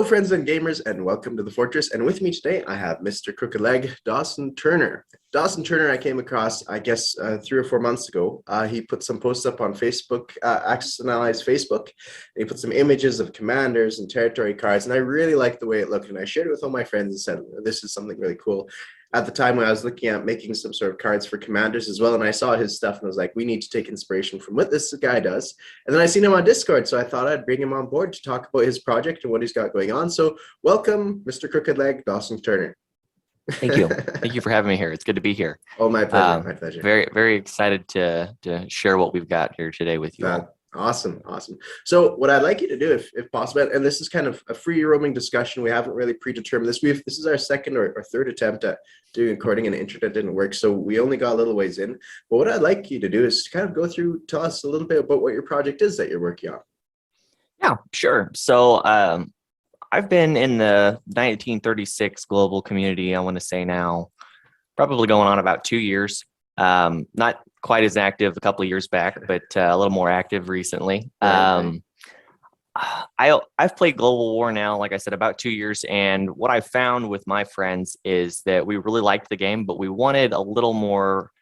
friends and gamers, and welcome to the Fortress. And with me today, I have Mr. Crooked Leg, Dawson Turner. Dawson Turner, I came across, I guess, 3 or 4 months ago. He put some posts up on Facebook, Access Analyze Facebook. And he put some images of commanders and territory cards, and I really liked the way it looked. And I shared it with all my friends and said, this is something really cool. At the time when I was looking at making some sort of cards for commanders as well, and I saw his stuff and I was like, we need to take inspiration from what this guy does. And then I seen him on Discord, so I thought I'd bring him on board to talk about his project and what he's got going on. So welcome, Mr. Crooked Leg, Dawson Turner. Thank you. Thank you for having me here. It's good to be here. Oh, my pleasure. My pleasure. Very, very excited to share what we've got here today with you all. Awesome. So what I'd like you to do, if possible, and this is kind of a free roaming discussion. We haven't really predetermined this. This is our second or third attempt at doing recording, and the internet didn't work, so we only got a little ways in. But what I'd like you to do is kind of go through, tell us a little bit about what your project is that you're working on. Yeah, sure. So I've been in the 1936 global community, I want to say now, probably going on about 2 years. Not quite as active a couple of years back, but a little more active recently. Right. I've played Global War now, like I said, about 2 years. And what I found with my friends is that we really liked the game, but we wanted a little more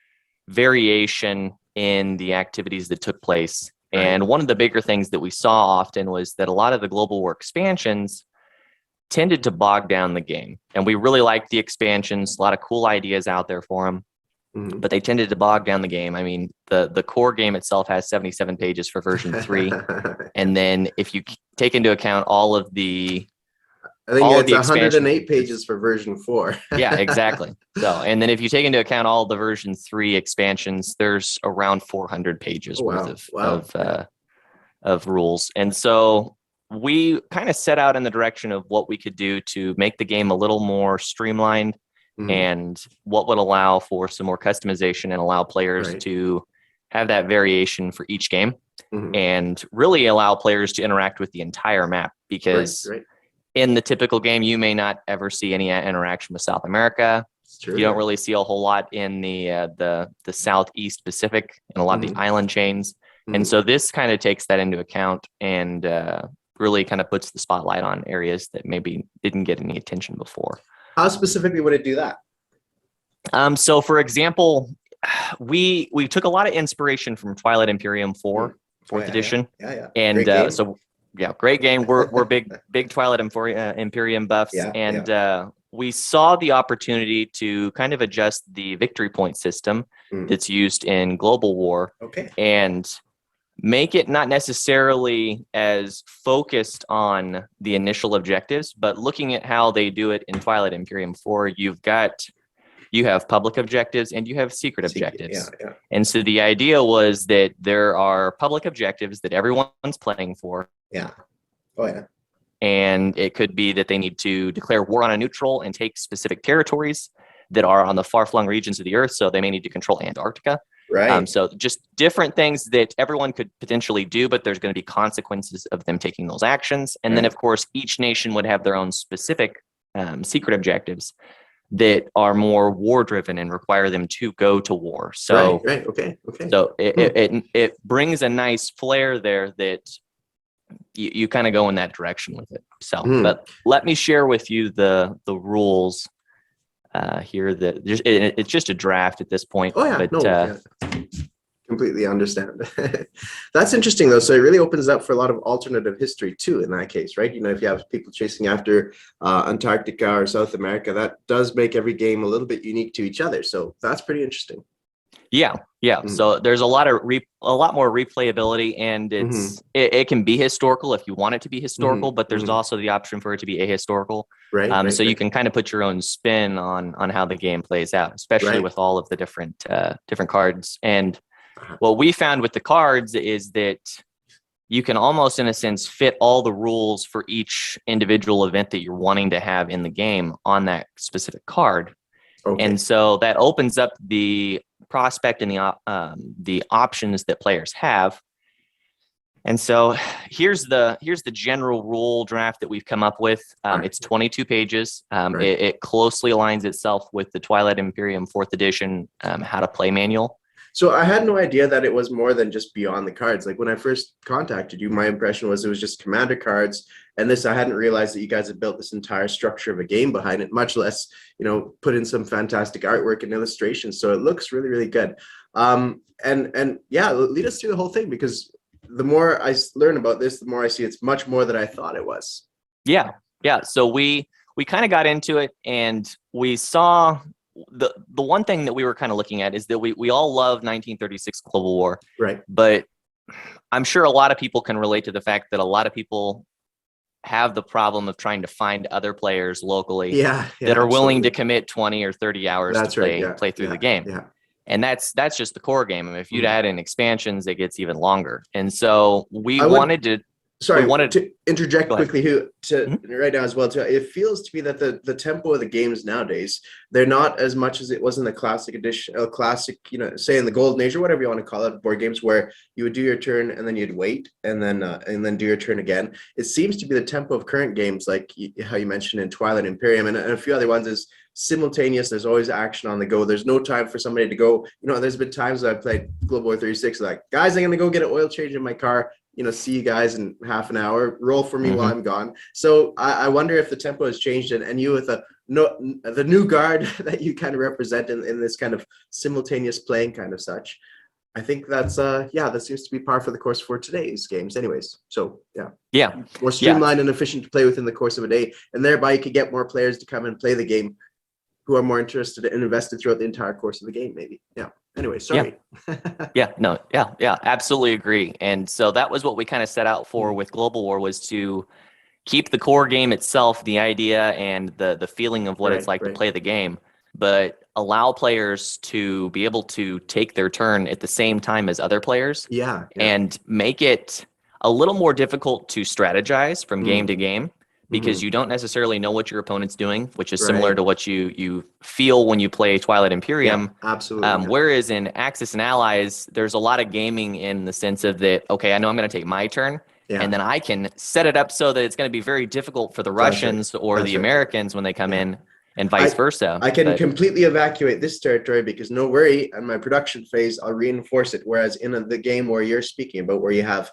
variation in the activities that took place. Right. And one of the bigger things that we saw often was that a lot of the Global War expansions tended to bog down the game. And we really liked the expansions, a lot of cool ideas out there for them. But they tended to bog down the game. I mean, the core game itself has 77 pages for version 3. And then if you take into account all of the... I think it's 108 pages for version 4. Yeah, exactly. So, and then if you take into account all the version 3 expansions, there's around 400 pages worth of rules. And so we kind of set out in the direction of what we could do to make the game a little more streamlined, and what would allow for some more customization and allow players to have that variation for each game, and really allow players to interact with the entire map, because in the typical game, you may not ever see any interaction with South America. You don't really see a whole lot in the Southeast Pacific and a lot of the island chains. And so this kind of takes that into account and really kind of puts the spotlight on areas that maybe didn't get any attention before. How specifically would it do that? So, for example, we took a lot of inspiration from Twilight Imperium 4, 4th edition. Yeah. And great game. We're big Twilight Imperium buffs. We saw the opportunity to kind of adjust the victory point system that's used in Global War. And make it not necessarily as focused on the initial objectives, but looking at how they do it in Twilight Imperium 4, you have public objectives and you have secret objectives. And so the idea was that there are public objectives that everyone's playing for. And it could be that they need to declare war on a neutral and take specific territories that are on the far-flung regions of the Earth. So they may need to control Antarctica. So just different things that everyone could potentially do, but there's going to be consequences of them taking those actions. And then, of course, each nation would have their own specific secret objectives that are more war-driven and require them to go to war. So, So it brings a nice flair there that you kind of go in that direction with it. So, but let me share with you the rules. Here that it's just a draft at this point. Completely understand. That's interesting though. So it really opens up for a lot of alternative history too in that case, right? You know, if you have people chasing after Antarctica or South America, that does make every game a little bit unique to each other. So that's pretty interesting. So there's a lot more replayability, and it can be historical if you want it to be historical, but there's also the option for it to be ahistorical. So you can kind of put your own spin on how the game plays out, especially with all of the different cards. And what we found with the cards is that you can almost, in a sense, fit all the rules for each individual event that you're wanting to have in the game on that specific card. And so that opens up the prospect and the options that players have. And so here's the general rule draft that we've come up with. It's 22 pages. It closely aligns itself with the Twilight Imperium 4th edition how to play manual. So I had no idea that it was more than just beyond the cards. Like when I first contacted you, my impression was it was just commander cards. And this, I hadn't realized that you guys had built this entire structure of a game behind it, much less, put in some fantastic artwork and illustrations. So it looks really, really good. And yeah, lead us through the whole thing, because the more I learn about this, the more I see it's much more than I thought it was. Yeah. So we kind of got into it, and we saw the one thing that we were kind of looking at is that we all love 1936 Global War, right? But I'm sure a lot of people can relate to the fact that a lot of people have the problem of trying to find other players locally that are willing to commit 20 or 30 hours to play through the game. Yeah. And that's just the core game. I mean, if you'd add in expansions, it gets even longer. And so we wanted to interject quickly right now as well too. It feels to me that the tempo of the games nowadays, they're not as much as it was in the classic edition, say in the golden age or whatever you want to call it, board games where you would do your turn and then you'd wait and then do your turn again. It seems to be the tempo of current games, like how you mentioned in Twilight Imperium and a few other ones, is simultaneous. There's always action on the go. There's no time for somebody to go. There's been times I've played Global War 36, like, guys, I'm gonna go get an oil change in my car. See you guys in half an hour. Roll for me while I'm gone. So I wonder if the tempo has changed, and you with the new guard that you kind of represent in this kind of simultaneous playing kind of such. I think that's that seems to be par for the course for today's games anyways. So yeah, more streamlined and efficient to play within the course of a day, and thereby you could get more players to come and play the game who are more interested and invested throughout the entire course of the game, maybe. Yeah. Anyway, sorry. Absolutely agree. And so that was what we kind of set out for with Global War, was to keep the core game itself, the idea and the feeling of what it's like to play the game, but allow players to be able to take their turn at the same time as other players. And make it a little more difficult to strategize from game to game, because you don't necessarily know what your opponent's doing, which is similar to what you feel when you play Twilight Imperium. Absolutely. Whereas in Axis and Allies, there's a lot of gaming in the sense of that, okay, I know I'm going to take my turn, and then I can set it up so that it's going to be very difficult for the Russians or the Americans when they come in, and vice versa. I can completely evacuate this territory, because no worry, on my production phase, I'll reinforce it. Whereas in the game where you're speaking about, where you have,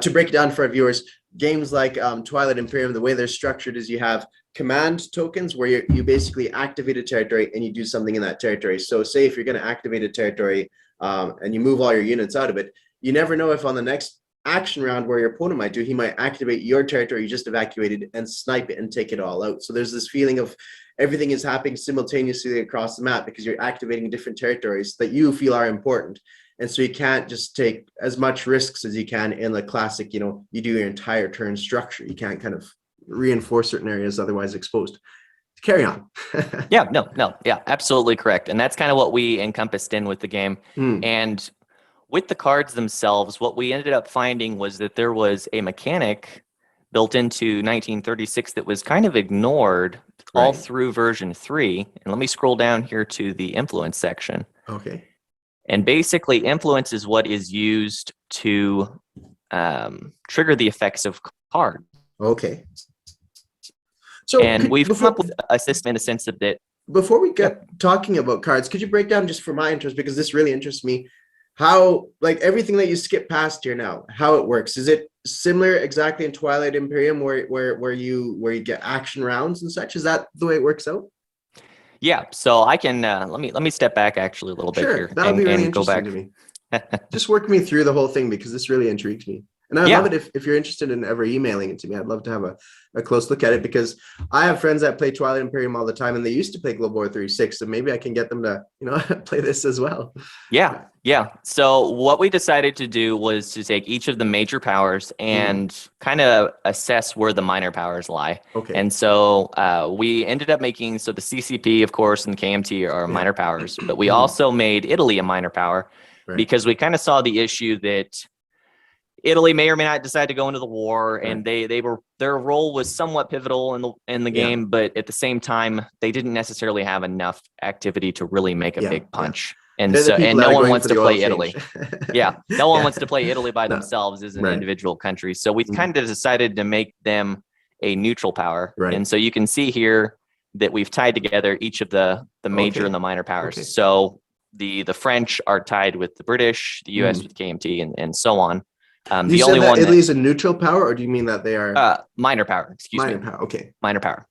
to break it down for our viewers, games like Twilight Imperium, the way they're structured is you have command tokens where you basically activate a territory and you do something in that territory. So say if you're going to activate a territory and you move all your units out of it, you never know if on the next action round where your opponent might do, he might activate your territory you just evacuated and snipe it and take it all out. So there's this feeling of everything is happening simultaneously across the map, because you're activating different territories that you feel are important. And so you can't just take as much risks as you can in the classic, you do your entire turn structure. You can't kind of reinforce certain areas otherwise exposed. Carry on. Absolutely correct. And that's kind of what we encompassed in with the game. And with the cards themselves, what we ended up finding was that there was a mechanic built into 1936 that was kind of ignored all through version 3. And let me scroll down here to the influence section. Okay. And basically, influence is what is used to trigger the effects of cards. Okay. So, and we've come up with a system in the sense of that. Before we get talking about cards, could you break down, just for my interest, because this really interests me, how, like, everything that you skip past here now, how it works? Is it similar exactly in Twilight Imperium where you get action rounds and such? Is that the way it works out? Yeah, so I can let me step back actually a little bit here. That'll be really interesting to me. Just work me through the whole thing, because this really intrigues me. And I'd love it if you're interested in ever emailing it to me. I'd love to have a close look at it, because I have friends that play Twilight Imperium all the time, and they used to play Global War 36. So maybe I can get them to, play this as well. Yeah. So what we decided to do was to take each of the major powers and kind of assess where the minor powers lie. Okay. And so we ended up making, so the CCP, of course, and the KMT are minor powers, but we also made Italy a minor power, because we kind of saw the issue that Italy may or may not decide to go into the war, and their role was somewhat pivotal in the game, but at the same time, they didn't necessarily have enough activity to really make a big punch. And no one wants to play Italy. No one wants to play Italy by themselves as an individual country. So we kind of decided to make them a neutral power. And so you can see here that we've tied together each of the major and the minor powers. So the French are tied with the British, the US with KMT, and so on. You The said only that one Italy is a neutral power, or do you mean that they are minor power, excuse me. minor power? Okay. Minor power.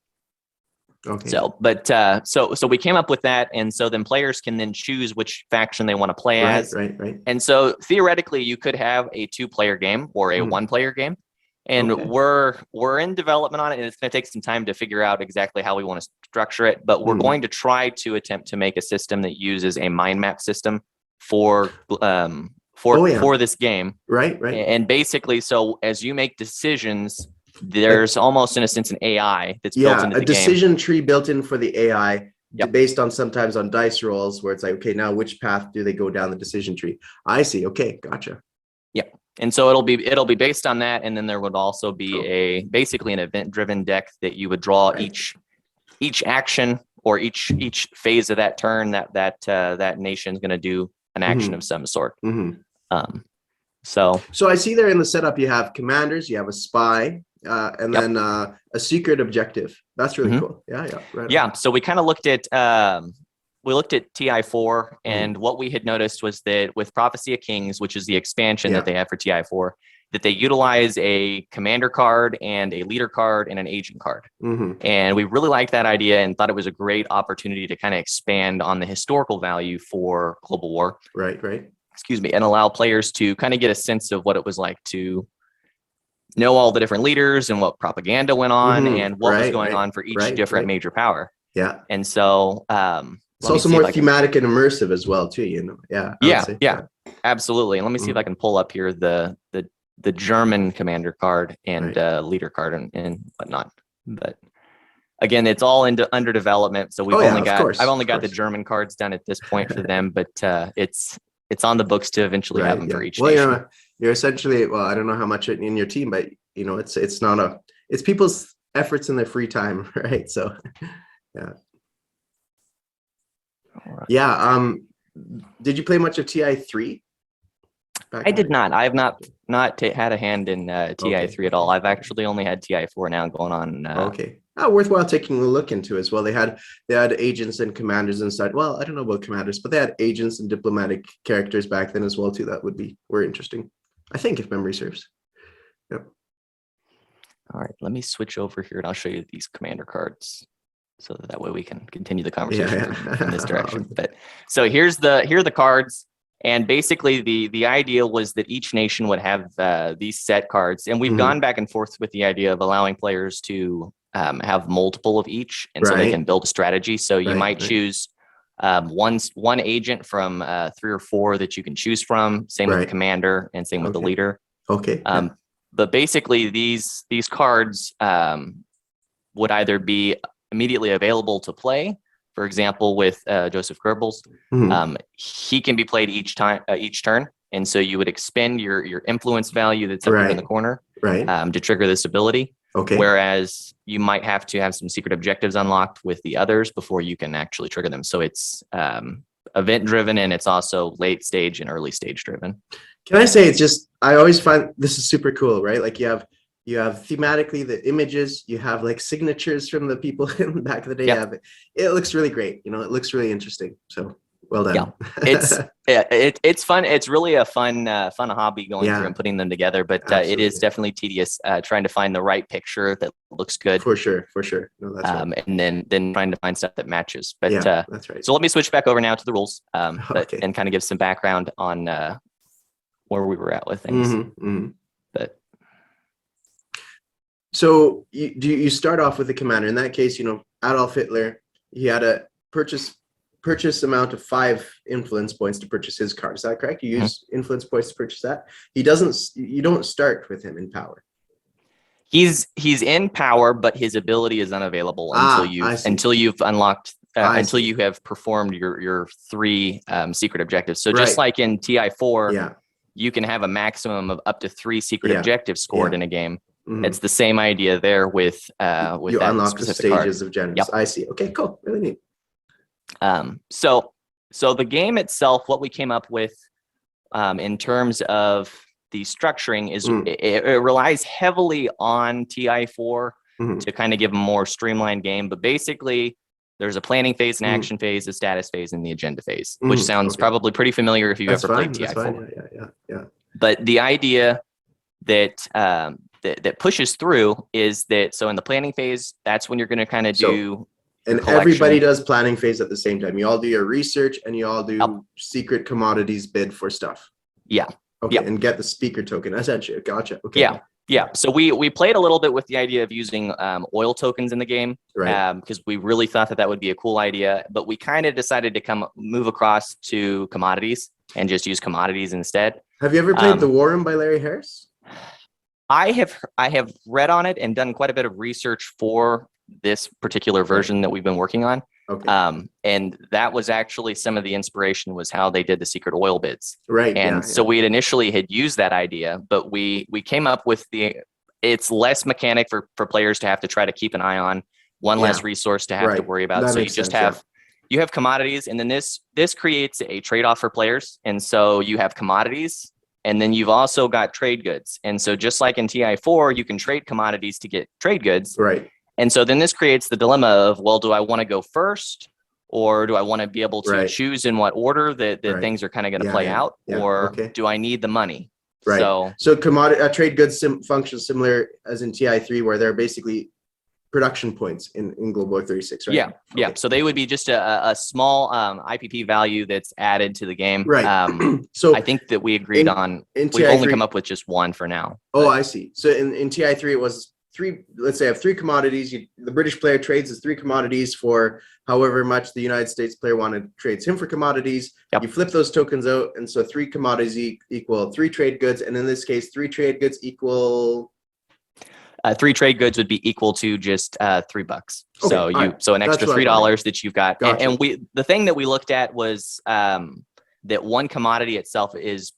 Okay. So, but so we came up with that, and so then players can then choose which faction they want to play as. Right. And so theoretically, you could have a 2-player game or a 1-player game, and Okay. we're in development on it, and it's going to take some time to figure out exactly how we want to structure it. But we're going to try to attempt to make a system that uses a mind map system for this game. Right. And basically, so as you make decisions, there's almost in a sense an AI that's built into the game. A decision tree built in for the AI, Yep. based on sometimes on dice rolls, where it's like, okay, now which path do they go down the decision tree? I see. Okay, gotcha. Yeah, and so it'll be based on that, and then there would also be basically an event-driven deck that you would draw each action or each phase of that turn that nation's going to do an action of some sort. So I see there in the setup you have commanders, you have a spy, and then a secret objective. That's really cool. Yeah. Right. Yeah. So we kind of looked at TI4, and what we had noticed was that with Prophecy of Kings, which is the expansion that they have for TI4, that they utilize a commander card and a leader card and an agent card. And we really liked that idea and thought it was a great opportunity to kind of expand on the historical value for Global War. Right. Excuse me, and allow players to kind of get a sense of what it was like to know all the different leaders and what propaganda went on and what was going on for each different major power. Yeah. And so it's also more thematic and immersive as well too, you know. Yeah, absolutely. And let me see if I can pull up here the German commander card and leader card and whatnot. But again, it's all under development, so I've only got the German cards done at this point for them, but it's on the books to eventually have them for each nation. You're essentially, I don't know how much in your team, but you know, it's people's efforts in their free time, right? So yeah. Right. Yeah. Did you play much of TI3? I did not. I have not had a hand in TI3 at all. I've actually only had TI4 now going on. Worthwhile taking a look into as well. They had agents and commanders inside. Well, I don't know about commanders, but they had agents and diplomatic characters back then as well too. That were interesting, I think, if memory serves. Yep. All right, let me switch over here and I'll show you these commander cards, so that way we can continue the conversation in this direction. But so here are the cards, and basically the idea was that each nation would have these set cards, and we've gone back and forth with the idea of allowing players to have multiple of each, and so they can build a strategy. So you might choose one agent from 3 or 4 that you can choose from. Same with the commander, and same with the leader. But basically, these cards would either be immediately available to play. For example, with Joseph Goebbels, he can be played each turn, and so you would expend your influence value that's up here in the corner to trigger this ability. Whereas you might have to have some secret objectives unlocked with the others before you can actually trigger them. So it's event driven, and it's also late stage and early stage driven. Can I say, I always find this is super cool, right? Like you have thematically the images, you have like signatures from the people in back of the day. It looks really great. You know, it looks really interesting. So well done. It's fun. It's really a fun hobby going through and putting them together, but it is definitely tedious trying to find the right picture that looks good. For sure. No, that's right. And then trying to find stuff that matches. But that's right. So let me switch back over now to the rules and kind of give some background on where we were at with things. But so you start off with the commander. In that case, you know, Adolf Hitler, he had a purchase amount of 5 influence points to purchase his card. Is that correct? You use influence points to purchase that. You don't start with him in power. He's in power, but his ability is unavailable until you've unlocked until you have performed your 3 secret objectives. So just like in TI4, you can have a maximum of up to 3 secret objectives scored in a game. It's the same idea there with you that unlock the stages of generals. I see. Okay, cool. Really neat. So the game itself, what we came up with in terms of the structuring is it relies heavily on TI4 to kind of give a more streamlined game. But basically, There's a planning phase, an action phase, a status phase, and the agenda phase, which sounds probably pretty familiar if you've ever played TI4. Yeah. But the idea that that pushes through is that, so in the planning phase, that's when you're going to kind of do. And everybody does planning phase at the same time. You all do your research and you all do secret commodities bid for stuff. Yeah. Okay. And get the speaker token. Essentially. Gotcha. Okay. Yeah. So we played a little bit with the idea of using oil tokens in the game, right? Because we really thought that would be a cool idea, but we kind of decided to move across to commodities and just use commodities instead. Have you ever played The War Room by Larry Harris? I have read on it and done quite a bit of research for this particular version that we've been working on. Okay. And that was actually some of the inspiration was how they did the secret oil bids. Right. And so we had initially had used that idea, but we came up with it's less mechanic for players to have to try to keep an eye on, one less resource to have to worry about. That so you just have you have commodities, and then this creates a trade-off for players. And so you have commodities, and then you've also got trade goods. And so just like in TI4, you can trade commodities to get trade goods. Right. And so then this creates the dilemma of, well, do I want to go first, or do I want to be able to choose in what order that things are kind of going to play out, or do I need the money? Right. So commodity trade goods functions similar as in TI3, where they're basically production points in Global 36, right? Yeah. Yeah. So they would be just a small IPP value that's added to the game. Right. So I think that we agreed on, we've only come up with just one for now. Oh, I see. So in TI3, it was three, let's say I have three commodities. The British player trades as three commodities for however much the United States player trades him for commodities. Yep. You flip those tokens out. And so three commodities equal three trade goods. And in this case, three trade goods equal... three trade goods would be equal to just $3. Okay, so an extra $3 that you've got. Gotcha. And the thing that we looked at was that one commodity itself is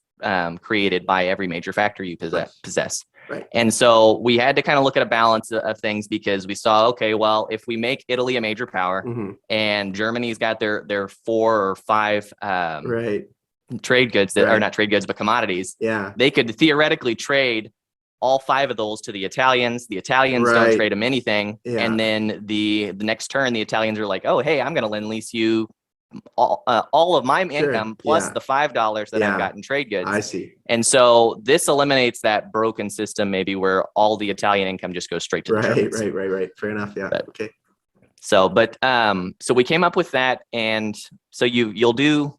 created by every major factor you possess. Right. And so we had to kind of look at a balance of things, because we saw, okay, well, if we make Italy a major power and Germany's got their 4 or 5 trade goods that are not trade goods, but commodities, they could theoretically trade all 5 of those to the Italians. The Italians don't trade them anything. And then the next turn, the Italians are like, oh, hey, I'm going to lend lease you all of my income plus the $5 that I've got in trade goods. I see. And so this eliminates that broken system, maybe where all the Italian income just goes straight to the Germans. Right. Fair enough. Yeah. But, okay. So we came up with that, and so you'll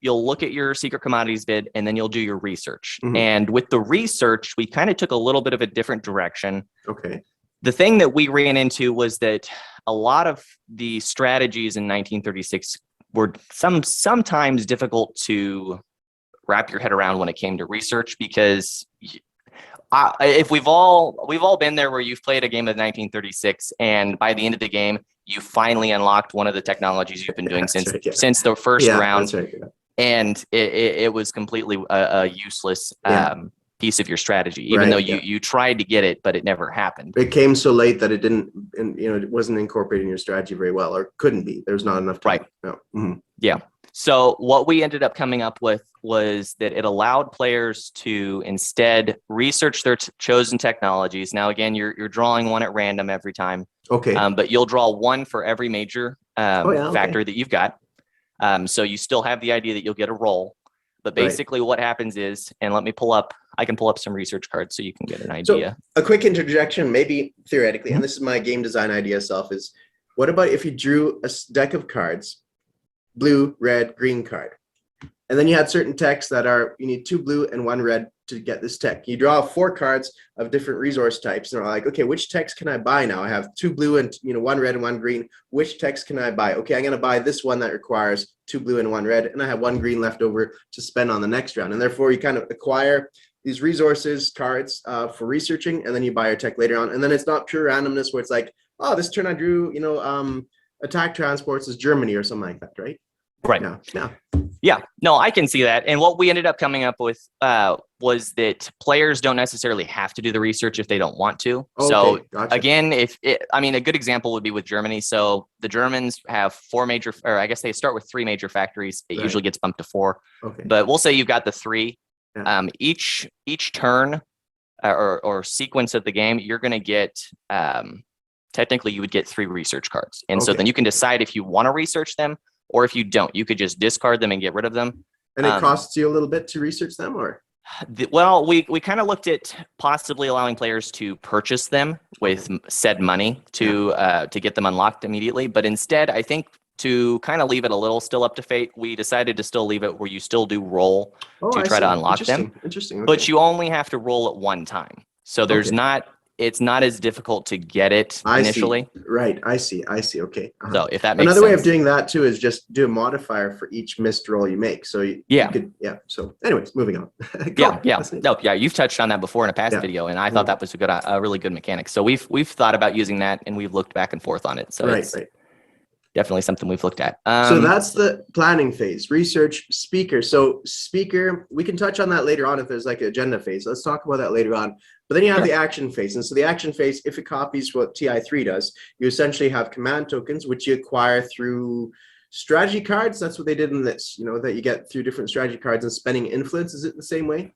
look at your secret commodities bid, and then you'll do your research. And with the research, we kind of took a little bit of a different direction. Okay. The thing that we ran into was that a lot of the strategies in 1936 were sometimes difficult to wrap your head around when it came to research, because if we've all been there, where you've played a game of 1936, and by the end of the game, you finally unlocked one of the technologies you've been doing since the first round. That's right. And it was completely a useless piece of your strategy, even though you tried to get it, but it never happened. It came so late that it didn't, it wasn't incorporated in your strategy very well, or couldn't be. There's not enough time. Right. No. Yeah. So what we ended up coming up with was that it allowed players to instead research their chosen technologies. Now, again, you're drawing one at random every time. Okay. But you'll draw one for every major factor that you've got. So you still have the idea that you'll get a roll. But basically what happens is, and I can pull up some research cards so you can get an idea. So a quick interjection, maybe theoretically, and this is my game design idea self, is what about if you drew a deck of cards, blue, red, green card, and then you had certain techs that you need 2 blue and 1 red to get this tech. You draw 4 cards of different resource types, and are like, okay, which techs can I buy now? I have 2 blue and 1 red and 1 green. Which techs can I buy? Okay, I'm going to buy this one that requires 2 blue and 1 red, and I have 1 green left over to spend on the next round. And therefore, you kind of acquire these resources, cards for researching, and then you buy your tech later on. And then it's not pure randomness where it's like, oh, this turn I drew, attack transports is Germany or something like that, right? Right. Yeah. No, I can see that. And what we ended up coming up with was that players don't necessarily have to do the research if they don't want to. Okay, so gotcha. Again, a good example would be with Germany. So the Germans have 4 major, or I guess they start with 3 major factories. It usually gets bumped to 4. Okay. But we'll say you've got the 3. Yeah. Each turn or sequence of the game, you're going to get technically you would get 3 research cards. And so Okay. then you can decide if you want to research them, or if you don't, you could just discard them and get rid of them. And it costs you a little bit to research them, or? Well, we kind of looked at possibly allowing players to purchase them with said money to get them unlocked immediately. But instead, I think to kind of leave it a little still up to fate, we decided to still leave it where you still do roll to try to unlock them. Interesting. Okay. But you only have to roll at one time. So there's it's not as difficult to get it initially. Right. I see. Okay. So if that makes another sense. way of doing that too is just do a modifier for each missed roll you make. So you could, So anyways, moving on. You've touched on that before in a past video, and I thought that was a really good mechanic. So we've thought about using that, and we've looked back and forth on it. So it's definitely something we've looked at. So that's the planning phase, research, speaker. So speaker, we can touch on that later on if there's like an agenda phase. Let's talk about that later on. But then you have the action phase. And so the action phase, if it copies what TI3 does, you essentially have command tokens, which you acquire through strategy cards. That's what they did in this, that you get through different strategy cards and spending influence. Is it the same way?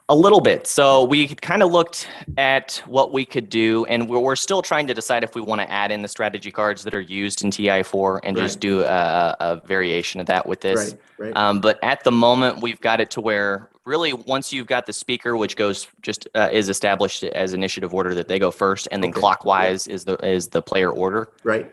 A little bit. So we kind of looked at what we could do, and we're still trying to decide if we want to add in the strategy cards that are used in TI4 and just do a variation of that with this. But at the moment, we've got it to where really once you've got the speaker, which goes is established as initiative order, that they go first, and then clockwise is the player order. Right.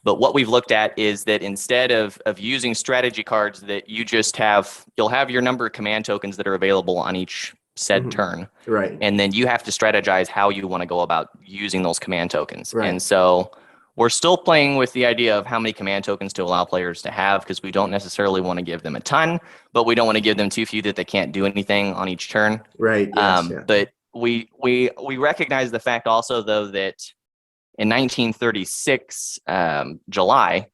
But what we've looked at is that instead of using strategy cards, that you'll have your number of command tokens that are available on each said turn. Right. And then you have to strategize how you want to go about using those command tokens. Right. And so we're still playing with the idea of how many command tokens to allow players to have, because we don't necessarily want to give them a ton, but we don't want to give them too few that they can't do anything on each turn. Right. Yes, But we recognize the fact also, though, that in 1936, July,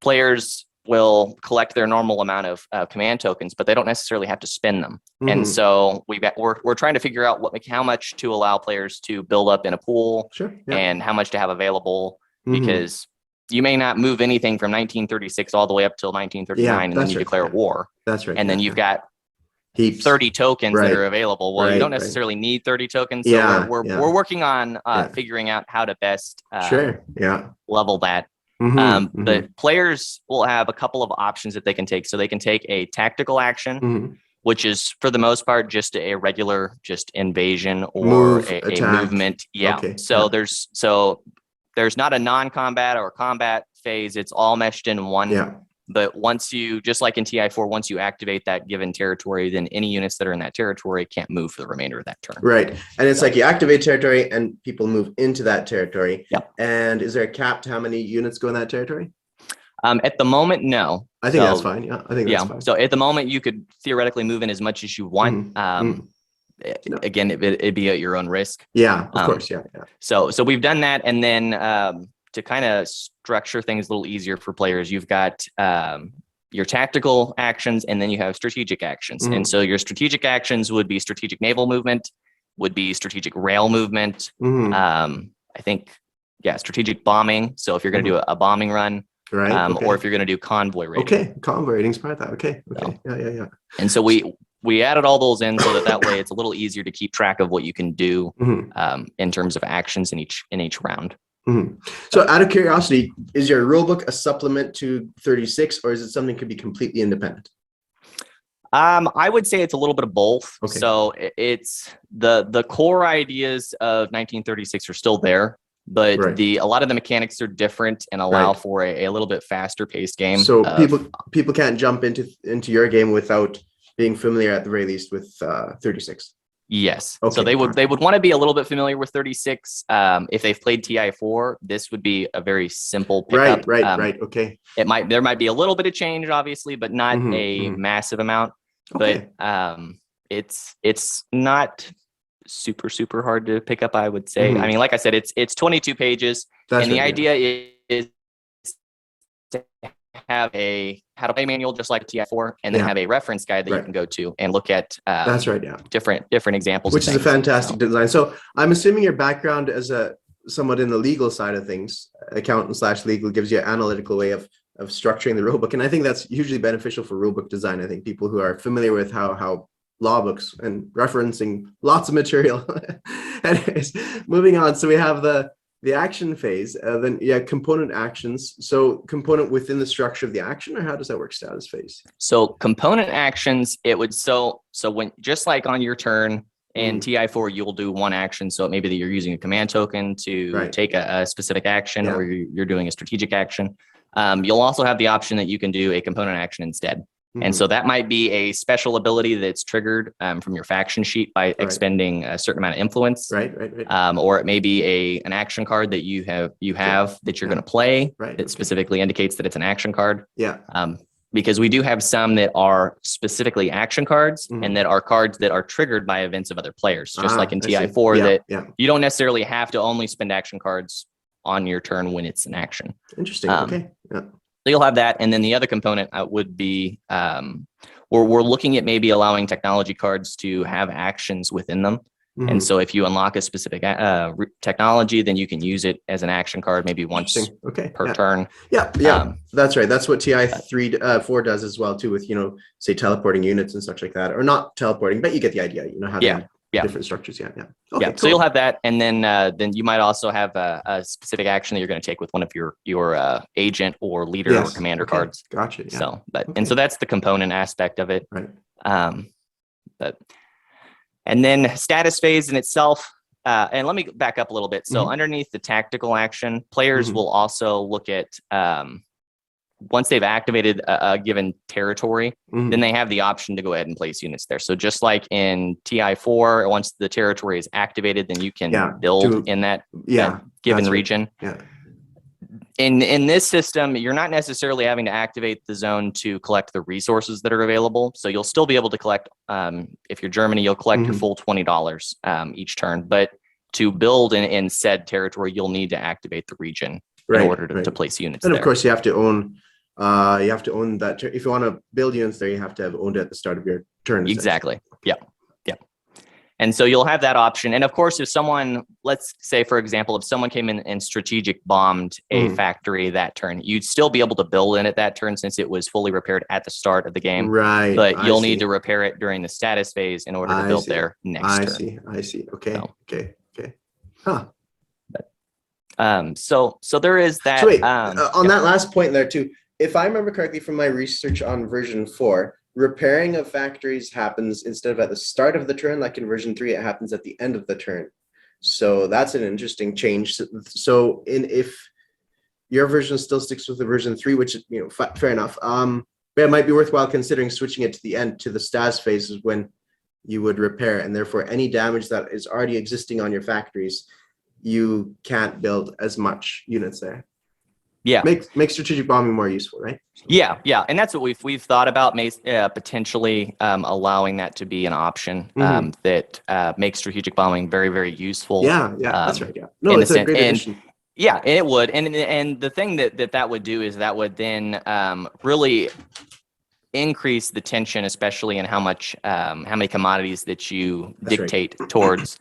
players will collect their normal amount of command tokens, but they don't necessarily have to spend them. And so we're trying to figure out how much to allow players to build up in a pool, and how much to have available, because you may not move anything from 1936 all the way up till 1939, and then you declare war. That's right. And then you've got heaps. 30 tokens that are available. Well, you don't necessarily need 30 tokens. So we're working on figuring out how to best level that. But players will have a couple of options that they can take. So they can take a tactical action, which is for the most part just a regular invasion or a movement. So there's not a non-combat or combat phase. It's all meshed in one. But once you, just like in TI4, once you activate that given territory, then any units that are in that territory can't move for the remainder of that turn. Right. And it's like you activate territory and people move into that territory. Yep. And is there a cap to how many units go in that territory? At the moment, no. I think that's fine. Yeah, I think that's fine. So at the moment, you could theoretically move in as much as you want. Again, it'd be at your own risk. Yeah, of course. Yeah. So we've done that. And then to kind of structure things a little easier for players, you've got your tactical actions, and then you have strategic actions. And so your strategic actions would be strategic naval movement, would be strategic rail movement. I think, strategic bombing. So if you're going to do a bombing run, or if you're going to do convoy raiding. Okay, convoy raiding, smart that. Okay. Yeah. And so we added all those in so that way it's a little easier to keep track of what you can do in terms of actions in each round. So out of curiosity, is your rulebook a supplement to 36, or is it something that could be completely independent? I would say it's a little bit of both. Okay. So it's the core ideas of 1936 are still there, but a lot of the mechanics are different and allow for a little bit faster paced game. So people can't jump into your game without being familiar at the very least with 36. Yes. Okay. So they would want to be a little bit familiar with 36. If they've played TI4, this would be a very simple pickup. Right. Okay. There might be a little bit of change, obviously, but not a massive amount. Okay. But it's not super hard to pick up, I would say. I mean, like I said, it's 22 pages, and the idea is to have a how to play manual just like TI4, and then have a reference guide that you can go to and look at different examples, which is a fantastic design. So I'm assuming your background as somewhat in the legal side of things, accountant/legal, gives you an analytical way of structuring the rulebook, and I think that's hugely beneficial for rulebook design. I think people who are familiar with how law books and referencing lots of material. Anyways, moving on. So we have the The action phase, then yeah, component actions. So component within the structure of the action, or how does that work? Status phase. So component actions, it would so when just like on your turn in TI4, you'll do one action. So it may be that you're using a command token to take a specific action, or you're doing a strategic action. You'll also have the option that you can do a component action instead. And so that might be a special ability that's triggered from your faction sheet by expending a certain amount of influence. Right. Or it may be an action card that you have that you're going to play that specifically indicates that it's an action card. Yeah. Because we do have some that are specifically action cards and that are cards that are triggered by events of other players, just like in TI4 you don't necessarily have to only spend action cards on your turn when it's an action. Interesting. Okay. Yeah. So you'll have that. And then the other component would be, we're looking at maybe allowing technology cards to have actions within them. And so if you unlock a specific technology, then you can use it as an action card, maybe once per turn. Yeah. That's right. That's what TI4 does as well too, with, say teleporting units and such like that, or not teleporting, but you get the idea, having different structures. Okay, cool. So you'll have that. And then you might also have a specific action that you're going to take with one of your agent or leader or commander cards. Gotcha. Yeah. So, and so that's the component aspect of it. Right. And then status phase in itself, and let me back up a little bit. So underneath the tactical action, players will also look at, once they've activated a given territory, then they have the option to go ahead and place units there. So just like in TI4, once the territory is activated, then you can build in that given region. Yeah. In this system, you're not necessarily having to activate the zone to collect the resources that are available. So you'll still be able to collect, if you're Germany, you'll collect your full $20 each turn. But to build in said territory, you'll need to activate the region in order to place units and there. Of course, you have to own that. If you want to build units there, you have to have owned it at the start of your turn. Exactly. Yeah. And so you'll have that option. And of course, if someone, let's say, for example, if someone came in and strategic bombed a factory that turn, you'd still be able to build in it that turn since it was fully repaired at the start of the game. Right. But you'll need to repair it during the status phase in order to build there next turn. I see. Okay. So, okay. Huh. So there is that. So wait, on that last point there too, if I remember correctly from my research on version 4, repairing of factories happens instead of at the start of the turn, like in version 3, it happens at the end of the turn. So that's an interesting change. So if your version still sticks with the version 3, which fair enough. But it might be worthwhile considering switching it to the end, to the status phases when you would repair, and therefore any damage that is already existing on your factories, you can't build as much units there. Yeah. Make strategic bombing more useful, right? Yeah. And that's what we've thought about, potentially allowing that to be an option that makes strategic bombing very, very useful. Yeah, that's right. Yeah. No, it's a great addition. Yeah, and it would. And the thing that would do is that would then really increase the tension, especially in how many commodities that you dictate towards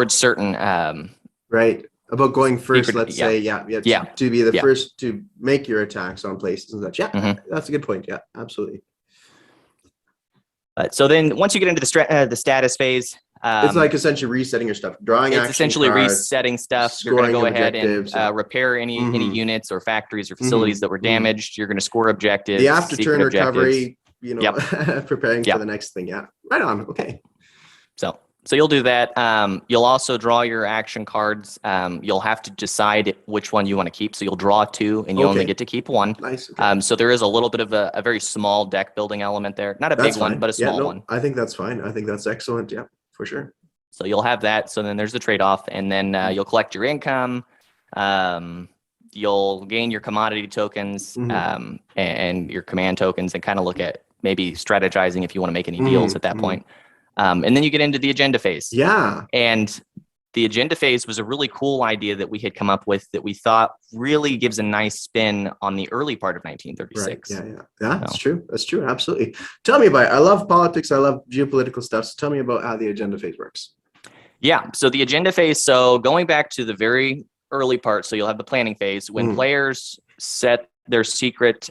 certain right. About going first, let's say, to be the first to make your attacks on places and such. Yeah, that's a good point. Yeah, absolutely. So then once you get into the status phase, it's like essentially resetting your stuff, drawing action it's essentially cards, resetting stuff. You're going to go ahead and repair any units or factories or facilities that were damaged. You're going to score objectives. The after turn recovery, preparing for the next thing. Yeah, right on. Okay. So you'll do that. You'll also draw your action cards. You'll have to decide which one you want to keep. So you'll draw 2 and you only get to keep 1. Nice. Okay. So there is a little bit of a very small deck building element there. Not a big one, but a small one. I think that's fine. I think that's excellent. Yeah, for sure. So you'll have that. So then there's the trade-off. And then you'll collect your income. You'll gain your commodity tokens and your command tokens, and kind of look at maybe strategizing if you want to make any deals at that point. And then you get into the agenda phase. Yeah. And the agenda phase was a really cool idea that we had come up with that we thought really gives a nice spin on the early part of 1936. Right. Yeah. That's true. That's true. Absolutely. Tell me about it. I love politics. I love geopolitical stuff. So tell me about how the agenda phase works. Yeah. So the agenda phase. So going back to the very early part. So you'll have the planning phase when players set their secret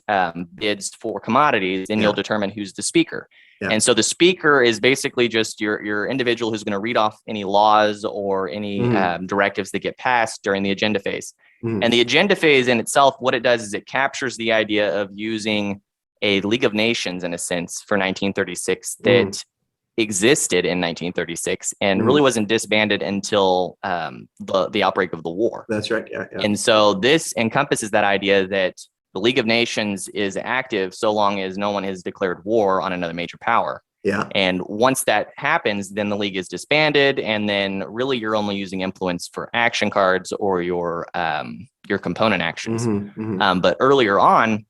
bids for commodities, and you'll determine who's the speaker. Yeah. And so the speaker is basically just your individual who's going to read off any laws or any directives that get passed during the agenda phase. And the agenda phase in itself, what it does is it captures the idea of using a League of Nations, in a sense, for 1936 that existed in 1936 and really wasn't disbanded until the outbreak of the war. That's right. Yeah. And so this encompasses that idea that the League of Nations is active so long as no one has declared war on another major power. Yeah. And once that happens, then the League is disbanded, and then really you're only using influence for action cards or your component actions. But earlier on,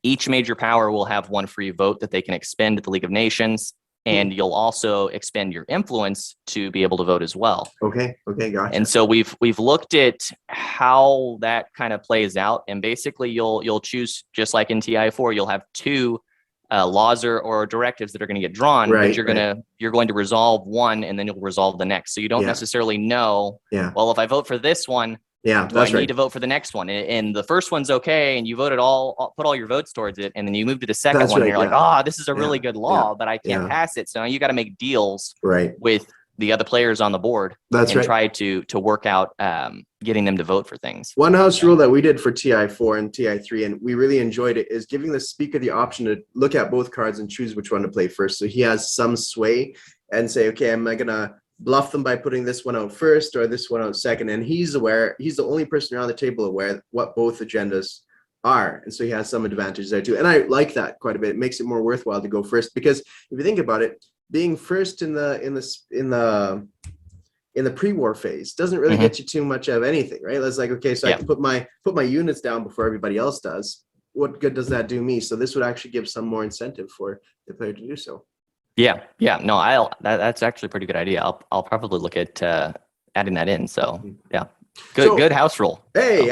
each major power will have one free vote that they can expend at the League of Nations. And you'll also expend your influence to be able to vote as well. Okay, gotcha. And so we've looked at how that kind of plays out, and basically you'll choose, just like in TI4, you'll have two laws or directives that are going to get drawn, but you're going to resolve one, and then you'll resolve the next. So you don't necessarily know. Well, if I vote for this one, do I need to vote for the next one? And the first one's okay, and you voted put all your votes towards it, and then you move to the second one, and you're like, this is a really good law, but I can't pass it. So now you got to make deals with the other players on the board and try to work out getting them to vote for things. One house rule that we did for TI4 and TI3, and we really enjoyed it, is giving the speaker the option to look at both cards and choose which one to play first. So he has some sway and say, okay, am I going to bluff them by putting this one out first or this one out second? And he's the only person around the table aware what both agendas are, and so he has some advantages there too. And I like that quite a bit. It makes it more worthwhile to go first, because if you think about it, being first in the pre-war phase doesn't really get you too much of anything, right? It's like, okay, so I can put my units down before everybody else does. What good does that do me? So this would actually give some more incentive for the player to do so. Yeah. No, that's actually a pretty good idea. I'll probably look at adding that in. So yeah, good house rule. Hey,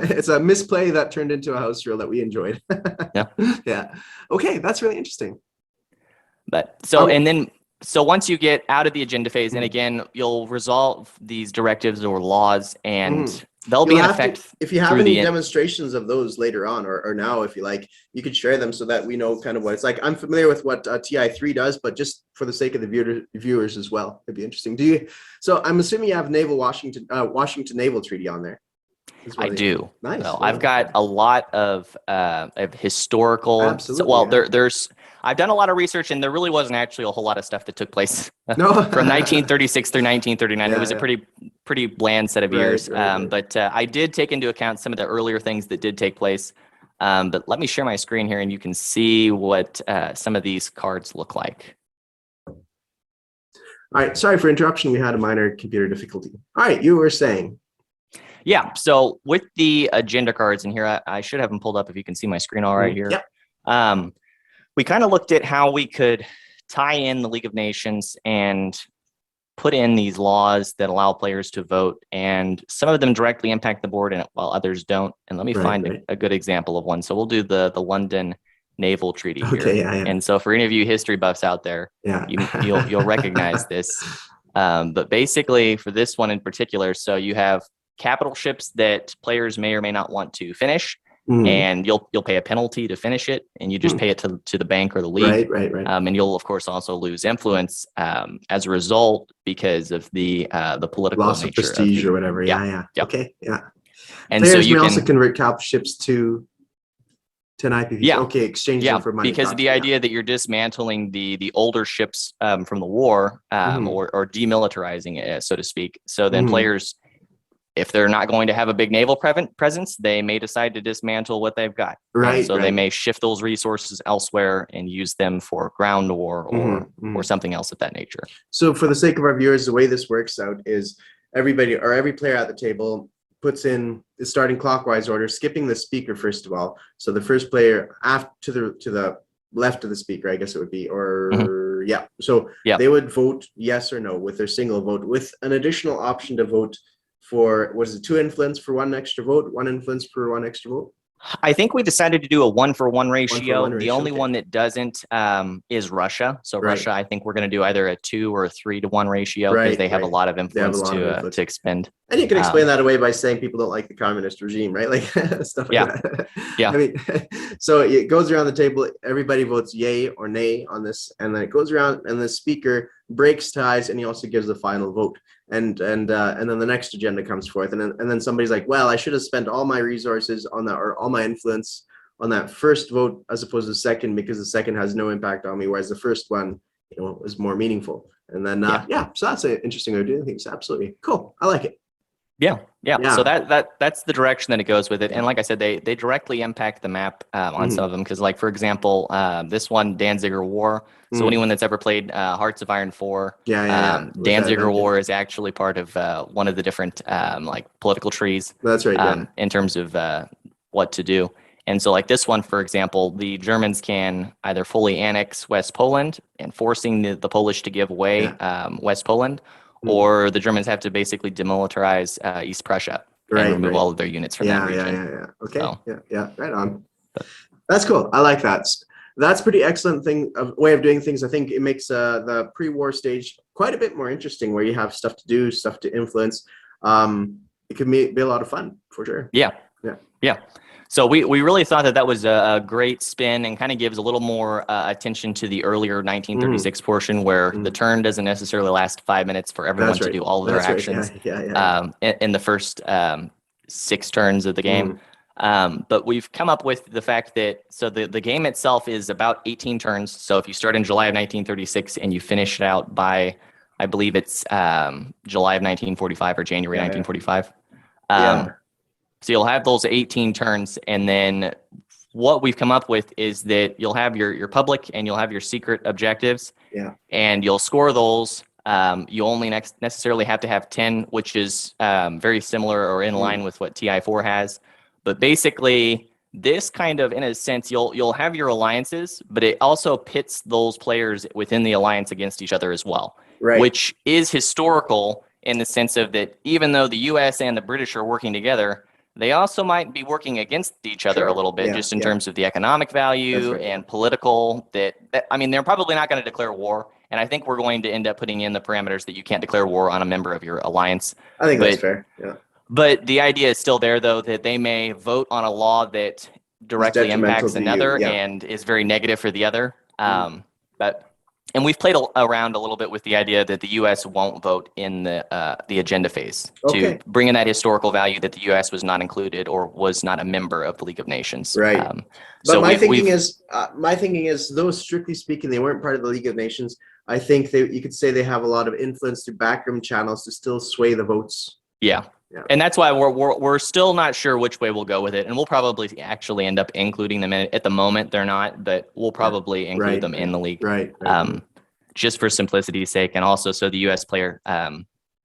it's a misplay that turned into a house rule that we enjoyed. Yeah. Okay, that's really interesting. But so once you get out of the agenda phase, and again, you'll resolve these directives or laws, and they'll be in effect. If you have any demonstrations of those later on, or now, if you like, you could share them so that we know kind of what it's like. I'm familiar with what TI3 does, but just for the sake of the viewers as well, it'd be interesting. So I'm assuming you have Washington Naval Treaty on there. I do. Nice. So I've got a lot of historical. There's. I've done a lot of research, and there really wasn't actually a whole lot of stuff that took place from 1936 through 1939. It was a pretty bland set of years. But I did take into account some of the earlier things that did take place. But let me share my screen here, and you can see what some of these cards look like. All right. Sorry for interruption. We had a minor computer difficulty. All right. You were saying. Yeah. So with the agenda cards in here, I should have them pulled up if you can see my screen all right here. Yep. We kind of looked at how we could tie in the League of Nations and put in these laws that allow players to vote, and some of them directly impact the board, and while others don't. And let me find a good example of one. So we'll do the London Naval Treaty here. Okay, And so for any of you history buffs out there, you'll recognize this. But basically for this one in particular, so you have capital ships that players may or may not want to finish. And you'll pay a penalty to finish it, and you just pay it to the bank or the league. Right. And you'll of course also lose influence as a result because of the political loss of prestige or whatever. Yeah. Okay. Yeah. And players so you may can also convert capital ships to an IPV. Yeah. Okay. Exchange them for money. Because of the idea that you're dismantling the older ships from the war or demilitarizing it, so to speak. So then players, if they're not going to have a big naval presence, they may decide to dismantle what they've got. So they may shift those resources elsewhere and use them for ground war or something else of that nature. So for the sake of our viewers, the way this works out is every player at the table puts in the starting clockwise order, skipping the speaker first of all. So the first player to the left of the speaker, I guess it would be, they would vote yes or no with their single vote, with an additional option to vote for, was it 2 influence for 1 extra vote, 1 influence for 1 extra vote? I think we decided to do a 1-for-1 ratio. The only one that doesn't is Russia. So Russia, I think we're going to do either a 2 or a 3-to-1 ratio because they have a lot of influence to expend. And you can explain that away by saying people don't like the communist regime, right? Like stuff like that. Yeah. I mean, so it goes around the table. Everybody votes yay or nay on this, and then it goes around, and the speaker breaks ties, and he also gives the final vote. And then the next agenda comes forth, and then somebody's like, well, I should have spent all my resources on that, or all my influence on that first vote as opposed to the second, because the second has no impact on me, whereas the first one, is more meaningful. And then so that's an interesting way of doing things. Absolutely cool. I like it. Yeah. So that's the direction that it goes with it. And like I said, they directly impact the map on some of them. Because like, for example, this one, Danziger War. So anyone that's ever played Hearts of Iron 4, Danziger War is actually part of one of the different like political trees. That's right. In terms of what to do. And so like this one, for example, the Germans can either fully annex West Poland and forcing the Polish to give away West Poland, or the Germans have to basically demilitarize East Prussia and remove all of their units from that region. Okay. So. Yeah. Right on. That's cool. I like that. That's pretty excellent way of doing things. I think it makes the pre-war stage quite a bit more interesting, where you have stuff to do, stuff to influence. It can be a lot of fun for sure. Yeah. So we really thought that was a great spin, and kind of gives a little more attention to the earlier 1936 portion, where the turn doesn't necessarily last 5 minutes for everyone to do all of their actions in the first 6 turns of the game. But we've come up with the fact that, so the game itself is about 18 turns. So if you start in July of 1936 and you finish it out by, I believe it's July of 1945 or January 1945. So you'll have those 18 turns, and then what we've come up with is that you'll have your public and you'll have your secret objectives, and you'll score those. You only necessarily have to have 10, which is very similar or in line with what TI4 has. But basically, this kind of, in a sense, you'll have your alliances, but it also pits those players within the alliance against each other as well, which is historical in the sense of that even though the U.S. and the British are working together, they also might be working against each other a little bit, just in terms of the economic value and political. I mean, they're probably not going to declare war, and I think we're going to end up putting in the parameters that you can't declare war on a member of your alliance. I think that's fair. Yeah. But the idea is still there, though, that they may vote on a law that directly impacts another and is very negative for the other. And we've played around a little bit with the idea that the U.S. won't vote in the agenda phase to bring in that historical value that the U.S. was not included or was not a member of the League of Nations. Right. But so my thinking is, though strictly speaking, they weren't part of the League of Nations. I think you could say they have a lot of influence through backroom channels to still sway the votes. Yeah. And that's why we're still not sure which way we'll go with it, and we'll probably actually end up including them in it. At the moment, they're not, but we'll probably include them in the league, just for simplicity's sake, and also so the U.S. player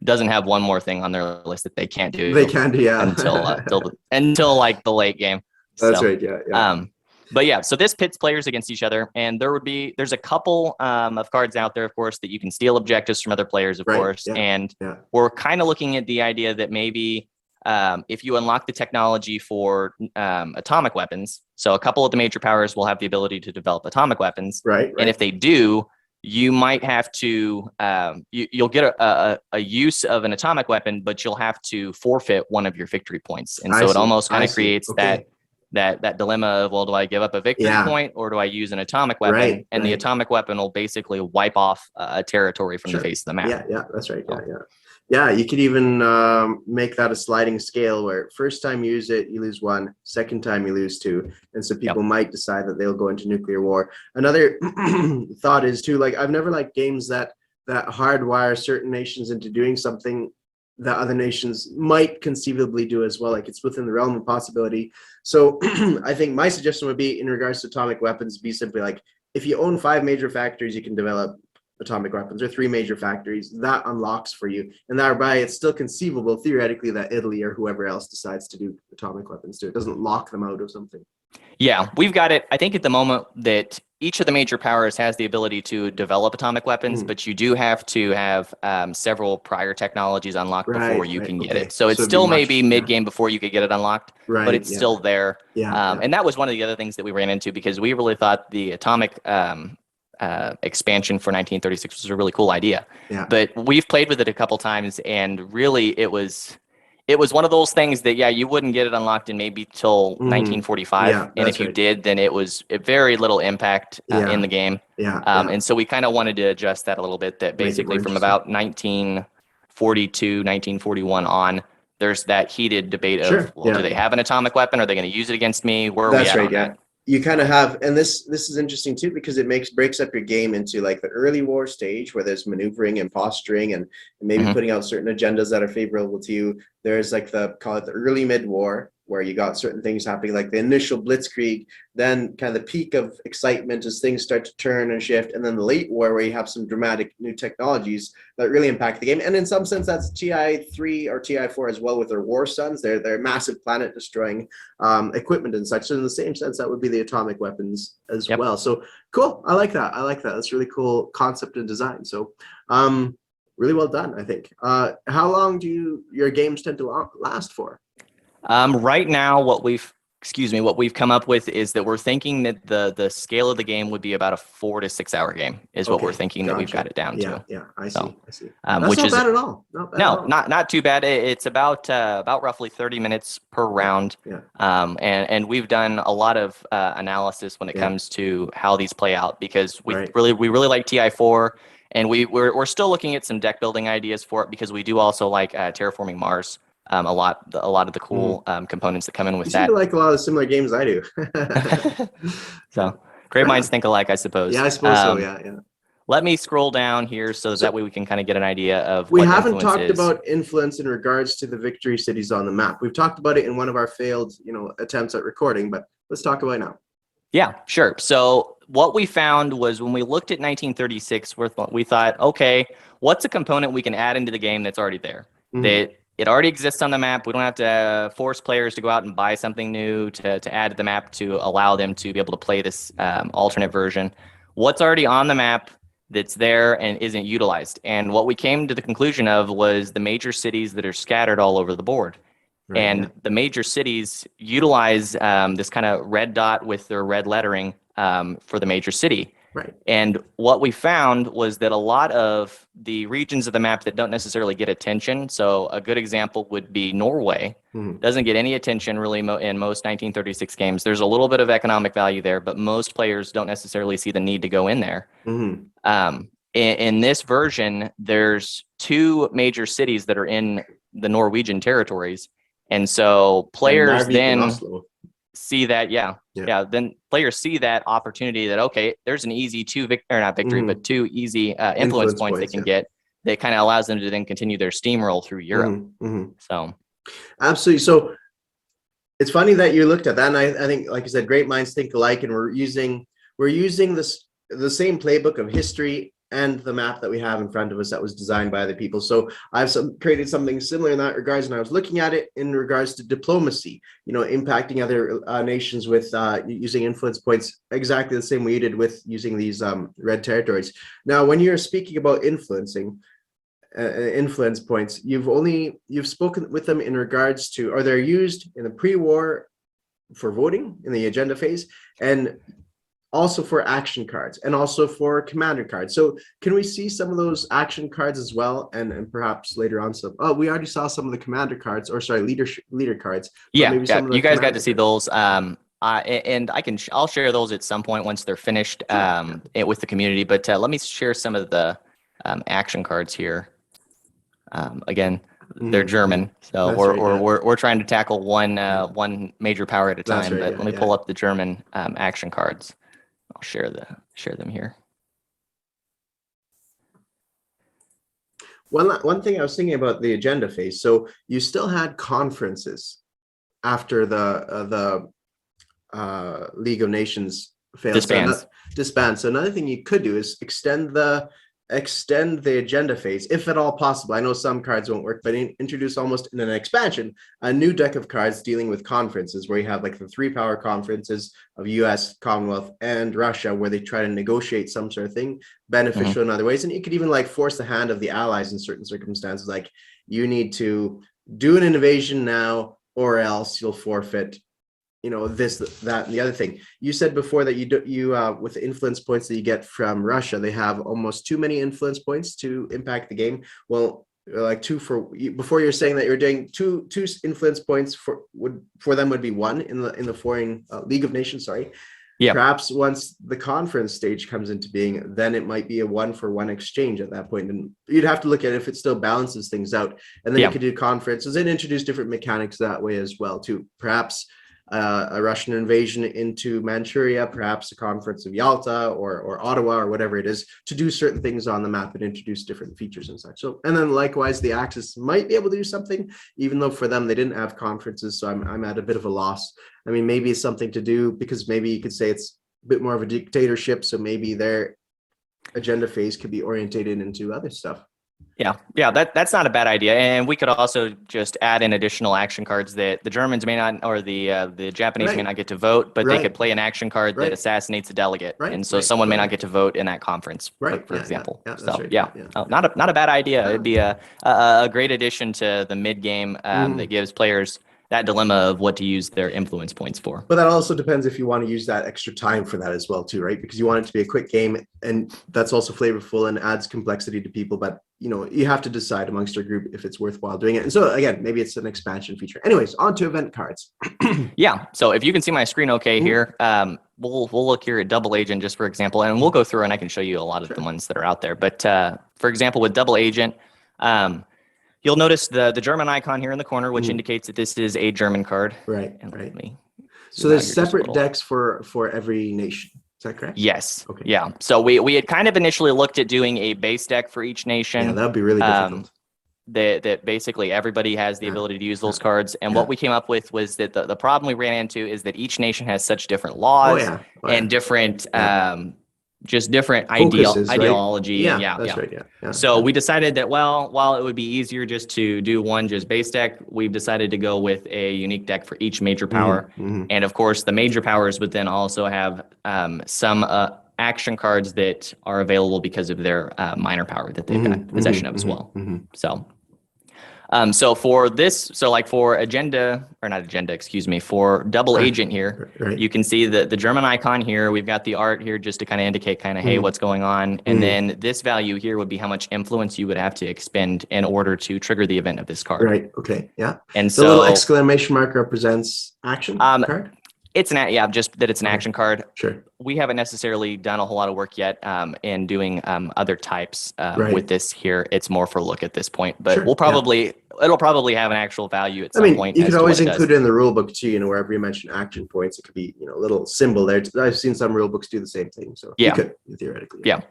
doesn't have one more thing on their list that they can't do. They can do, until like the late game. That's right. But yeah, so this pits players against each other, and there's a couple of cards out there, of course, that you can steal objectives from other players, of course. And we're kind of looking at the idea that maybe if you unlock the technology for atomic weapons, so a couple of the major powers will have the ability to develop atomic weapons. And if they do, you might have to, you'll get a use of an atomic weapon, but you'll have to forfeit one of your victory points. And so it almost kind of creates that dilemma of, well, do I give up a victory point or do I use an atomic weapon? And the atomic weapon will basically wipe off a territory from the face of the map. Yeah, that's right. Yeah, you could even make that a sliding scale where first time you use it, you lose 1, second time you lose 2. And so people might decide that they'll go into nuclear war. Another thought is too, like, I've never liked games that hardwire certain nations into doing something that other nations might conceivably do as well. Like, it's within the realm of possibility. So I think my suggestion would be, in regards to atomic weapons, be simply like, if you own 5 major factories, you can develop atomic weapons, or 3 major factories. That unlocks for you. And thereby it's still conceivable theoretically that Italy or whoever else decides to do atomic weapons too. It doesn't lock them out of something. Yeah, we've got it. I think at the moment that each of the major powers has the ability to develop atomic weapons, but you do have to have several prior technologies unlocked before you can get it. So it's still maybe mid-game before you could get it unlocked, but it's still there. And that was one of the other things that we ran into, because we really thought the atomic expansion for 1936 was a really cool idea. But we've played with it a couple times, and really it was it was one of those things that, yeah, you wouldn't get it unlocked in maybe till 1945. Yeah, And if that's you right. did, then it was a very little impact in the game. Yeah, yeah. And so we kind of wanted to adjust that a little bit, that Make it more basically from interesting. about 1942, 1941 on, there's that heated debate of, Sure. well, do they have an atomic weapon? Are they going to use it against me? Where are we That's at right. on Yeah. that? You kind of have, and this is interesting too, because it breaks up your game into like the early war stage where there's maneuvering and posturing and maybe Mhm. putting out certain agendas that are favorable to you. There's like call it the early mid war, where you got certain things happening, like the initial blitzkrieg, then kind of the peak of excitement as things start to turn and shift, and then the late war where you have some dramatic new technologies that really impact the game. And in some sense, that's TI3 or TI4 as well with their war suns. They're massive planet destroying equipment and such. So in the same sense, that would be the atomic weapons as Yep. well. So cool. I like that. That's really cool concept and design. So really well done, I think. How long do your games tend to last for? Right now, what we've come up with is that we're thinking that the scale of the game would be about a 4 to 6 hour game is what we're thinking that we've got it down to. Yeah, I see. So, I see. That's which not is bad at all. Not bad at all. not too bad. It's about roughly 30 minutes per round. Yeah. And we've done a lot of analysis when it comes to how these play out, because we Right. really like TI4, and we're still looking at some deck building ideas for it, because we do also like terraforming Mars. A lot of the cool components that come in with You that. seem to like a lot of similar games I do. So great minds think alike, I suppose. Yeah, I suppose so. Yeah. Let me scroll down here so that way we can kind of get an idea of We what haven't influence talked is. about influence in regards to the victory cities on the map. We've talked about it in one of our failed, attempts at recording, but let's talk about it now. Yeah, sure. So what we found was when we looked at 1936, we thought, okay, what's a component we can add into the game that's already there? That it already exists on the map. We don't have to force players to go out and buy something new to add to the map to allow them to be able to play this alternate version. What's already on the map that's there and isn't utilized? And what we came to the conclusion of was the major cities that are scattered all over the board. Right, And the major cities utilize this kind of red dot with their red lettering for the major city. Right. And what we found was that a lot of the regions of the map that don't necessarily get attention, so a good example would be Norway, doesn't get any attention really in most 1936 games. There's a little bit of economic value there, but most players don't necessarily see the need to go in there. In this version, there's 2 major cities that are in the Norwegian territories. And so players then see that, then players see that opportunity that, okay, there's an easy 2 easy influence points they can get that kind of allows them to then continue their steamroll through Europe. So absolutely. So it's funny that you looked at that, and I think, like I said, great minds think alike, and we're using the same playbook of history and the map that we have in front of us that was designed by other people. So I've created something similar in that regards, and I was looking at it in regards to diplomacy, impacting other nations with using influence points exactly the same way you did with using these red territories. Now, when you're speaking about influencing influence points, you've spoken with them in regards to, are they used in the pre-war for voting in the agenda phase, and also for action cards, and also for commander cards. So can we see some of those action cards as well, and perhaps later on we already saw some of the commander cards, or sorry, leader cards. Yeah, you guys got to see those. And I'll share those at some point once they're finished with the community. But let me share some of the action cards here. Again, they're German, so we're trying to tackle one major power at a time. But let me pull up the German action cards. I'll share them here. One thing I was thinking about the agenda phase. So you still had conferences after the League of Nations failed. Disbands. So another thing you could do is extend the agenda phase, if at all possible. I know some cards won't work, but introduce almost in an expansion a new deck of cards dealing with conferences, where you have like the 3 power conferences of US, Commonwealth, and Russia, where they try to negotiate some sort of thing beneficial in other ways. And you could even like force the hand of the allies in certain circumstances, like you need to do an invasion now or else you'll forfeit this, that, and the other thing. You said before that you with the influence points that you get from Russia, they have almost too many influence points to impact the game. Well, like before you're saying that you're doing two influence points for them would be one in the foreign League of Nations, sorry. Yeah. Perhaps once the conference stage comes into being, then it might be a 1-for-1 exchange at that point. And you'd have to look at if it still balances things out. And then you could do conferences and introduce different mechanics that way as well, too. Perhaps a Russian invasion into Manchuria, perhaps a conference of Yalta or Ottawa or whatever it is, to do certain things on the map and introduce different features and such. So, and then likewise, the Axis might be able to do something, even though for them they didn't have conferences. So I'm at a bit of a loss. I mean, maybe it's something to do because maybe you could say it's a bit more of a dictatorship. So maybe their agenda phase could be orientated into other stuff. Yeah, that's not a bad idea. And we could also just add in additional action cards that the Germans may not, or the Japanese may not get to vote, but they could play an action card that assassinates a delegate. And so someone may not get to vote in that conference, for example. Not a bad idea. It'd be a great addition to the mid game that gives players that dilemma of what to use their influence points for. But that also depends if you want to use that extra time for that as well, too, right? Because you want it to be a quick game, and that's also flavorful and adds complexity to people. But you have to decide amongst your group if it's worthwhile doing it. And so again, maybe it's an expansion feature. Anyways, on to event cards. Yeah. So if you can see my screen okay here, we'll look here at Double Agent just for example, and we'll go through and I can show you a lot of the ones that are out there. But for example, with Double Agent, you'll notice the German icon here in the corner, which indicates that this is a German card. Right. So there's separate decks for every nation. Is that correct? Yes. Okay. Yeah. So we had kind of initially looked at doing a base deck for each nation. Yeah, that'd be really difficult. That basically everybody has the ability to use those cards. And what we came up with was that the problem we ran into is that each nation has such different laws and different just different ideology. Right? So we decided that, while it would be easier just to do one just base deck, we've decided to go with a unique deck for each major power. And of course, the major powers would then also have some action cards that are available because of their minor power that they've got possession of as well. So for this, for for Double Agent here, you can see the German icon here. We've got the art here just to kind of indicate hey, what's going on. And then this value here would be how much influence you would have to expend in order to trigger the event of this card. Right. Okay. Yeah. And the little exclamation mark represents action card. It's just that it's an action card. Sure. We haven't necessarily done a whole lot of work yet in doing other types with this here. It's more for a look at this point, but it'll probably have an actual value at some point. You could always include it in the rule book too, wherever you mention action points, it could be, a little symbol there. I've seen some rule books do the same thing. So you could theoretically. Yeah.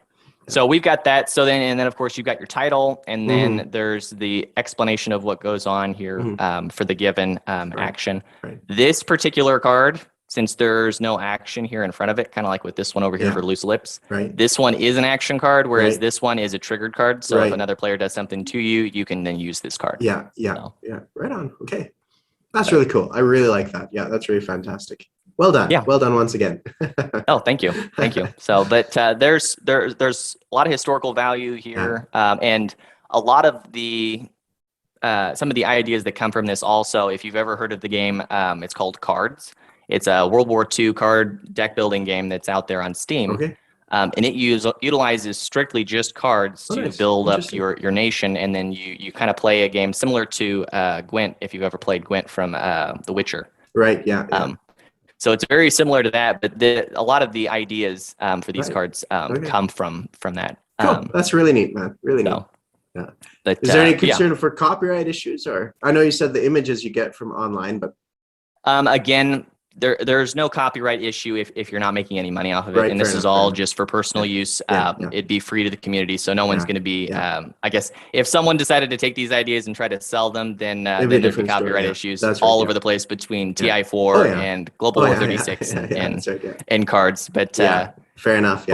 So we've got that. So then of course you've got your title, and then there's the explanation of what goes on here for the given action. This particular card, since there's no action here in front of it, kind of like with this one over here for Loose Lips, this one is an action card, whereas this one is a triggered card. So if another player does something to you, you can then use this card. Yeah. Right on. Okay. That's really cool. I really like that. Yeah, that's really fantastic. Well done. Yeah. Well done once again. Oh, thank you. Thank you. So, but there's a lot of historical value here, and a lot of some of the ideas that come from this also. If you've ever heard of the game, it's called Cards. It's a World War II card deck building game that's out there on Steam. Okay. And it utilizes strictly just cards to build up your nation, and then you kind of play a game similar to Gwent, if you've ever played Gwent from The Witcher. Right. Yeah. So it's very similar to that, but a lot of the ideas for these cards come from that. Cool. That's really neat, man. Really neat. Yeah. But, is there any concern for copyright issues, or I know you said the images you get from online, but again, there's no copyright issue if you're not making any money off of it, and this is all just for personal use. It'd be free to the community, so no one's going to be. I guess if someone decided to take these ideas and try to sell them, then there'd be copyright issues all over the place between TI4 and Global War 36 and cards. But fair enough.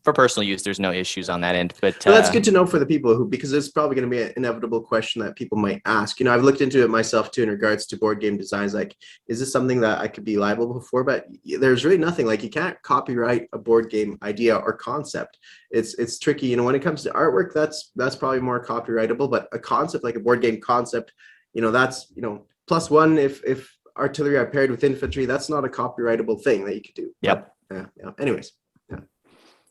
For personal use, there's no issues on that end. But that's good to know for the people because it's probably going to be an inevitable question that people might ask. I've looked into it myself too in regards to board game designs. Like, is this something that I could be liable for? But there's really nothing. Like, you can't copyright a board game idea or concept. It's tricky. When it comes to artwork, that's probably more copyrightable. But a concept like a board game concept, that's +1 if artillery are paired with infantry. That's not a copyrightable thing that you could do. Yep. Yeah. Anyways.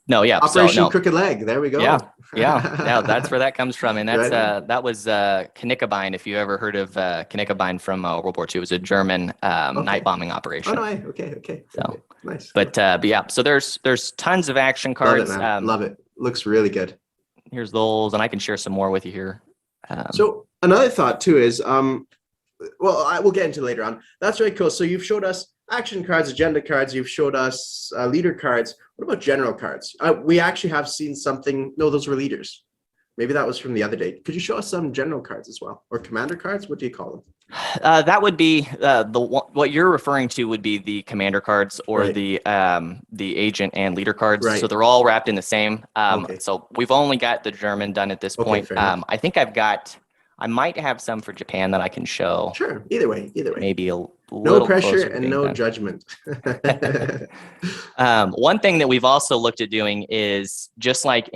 No, yeah. Operation Crooked Leg. There we go. Yeah. Yeah, that's where that comes from, and that's Right. that was Knickerbein. If you ever heard of Knickerbein from World War II, it was a German night Okay. bombing Oh no. operation. Okay. So, Nice. Cool. but yeah, so there's tons of action Love it, cards. man. Love it. Looks really good. Here's those, and I can share some more with you here. So another thought too is, well, I will get into later on. That's really cool. So you've showed us action cards, agenda cards. You've showed us leader cards. What about general cards? We actually have seen something. No, those were leaders. Maybe that was from the other day. Could you show us some general cards as well, or commander cards? What do you call them? That would be what you're referring to would be the commander cards or Right. the agent and leader cards. Right. So they're all wrapped in the same. Okay. So we've only got the German done at this Okay. point. Fair enough. I think I might have some for Japan that I can show. Sure. Either way. Either way. Maybe a No little pressure closer to and being no done. judgment. One thing that we've also looked at doing is just like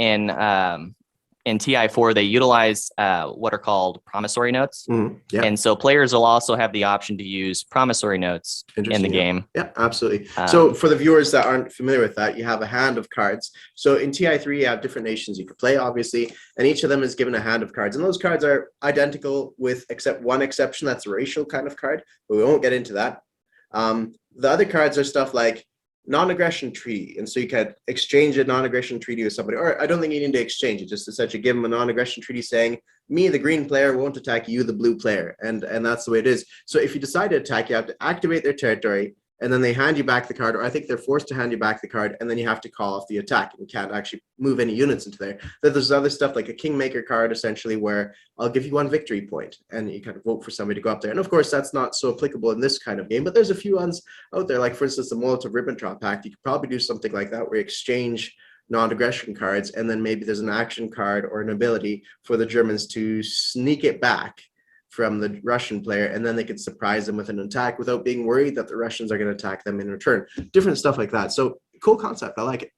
in TI4, they utilize what are called promissory notes. Yeah. And so players will also have the option to use promissory notes in the Interesting, yeah. game. Yeah, absolutely. So for the viewers that aren't familiar with that, you have a hand of cards. So in TI3, you have different nations you could play, obviously, and each of them is given a hand of cards. And those cards are identical with except one exception. That's a racial kind of card, but we won't get into that. The other cards are stuff like non-aggression treaty, and so you can exchange a non-aggression treaty with somebody, or I don't think you need to exchange it, just essentially give them a non-aggression treaty saying, me, the green player, won't attack you, the blue player, and that's the way it is. So if you decide to attack, you have to activate their territory, and then they hand you back the card, or I think they're forced to hand you back the card, and then you have to call off the attack, and you can't actually move any units into there. Then there's other stuff like a Kingmaker card, essentially, where I'll give you one victory point, and you kind of vote for somebody to go up there. And of course, that's not so applicable in this kind of game, but there's a few ones out there, like for instance, the Molotov-Ribbentrop Pact. You could probably do something like that, where you exchange non-aggression cards, and then maybe there's an action card or an ability for the Germans to sneak it back from the Russian player, and then they could surprise them with an attack without being worried that the Russians are going to attack them in return. Different stuff like that. So cool concept. I like it.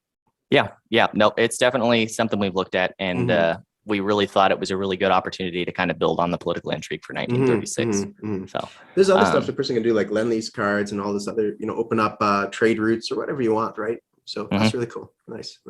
Yeah. No, it's definitely something we've looked at, and we really thought it was a really good opportunity to kind of build on the political intrigue for 1936. So there's other stuff the person can do, like lend these cards and all this other, open up trade routes or whatever you want, right? So that's really cool. Nice.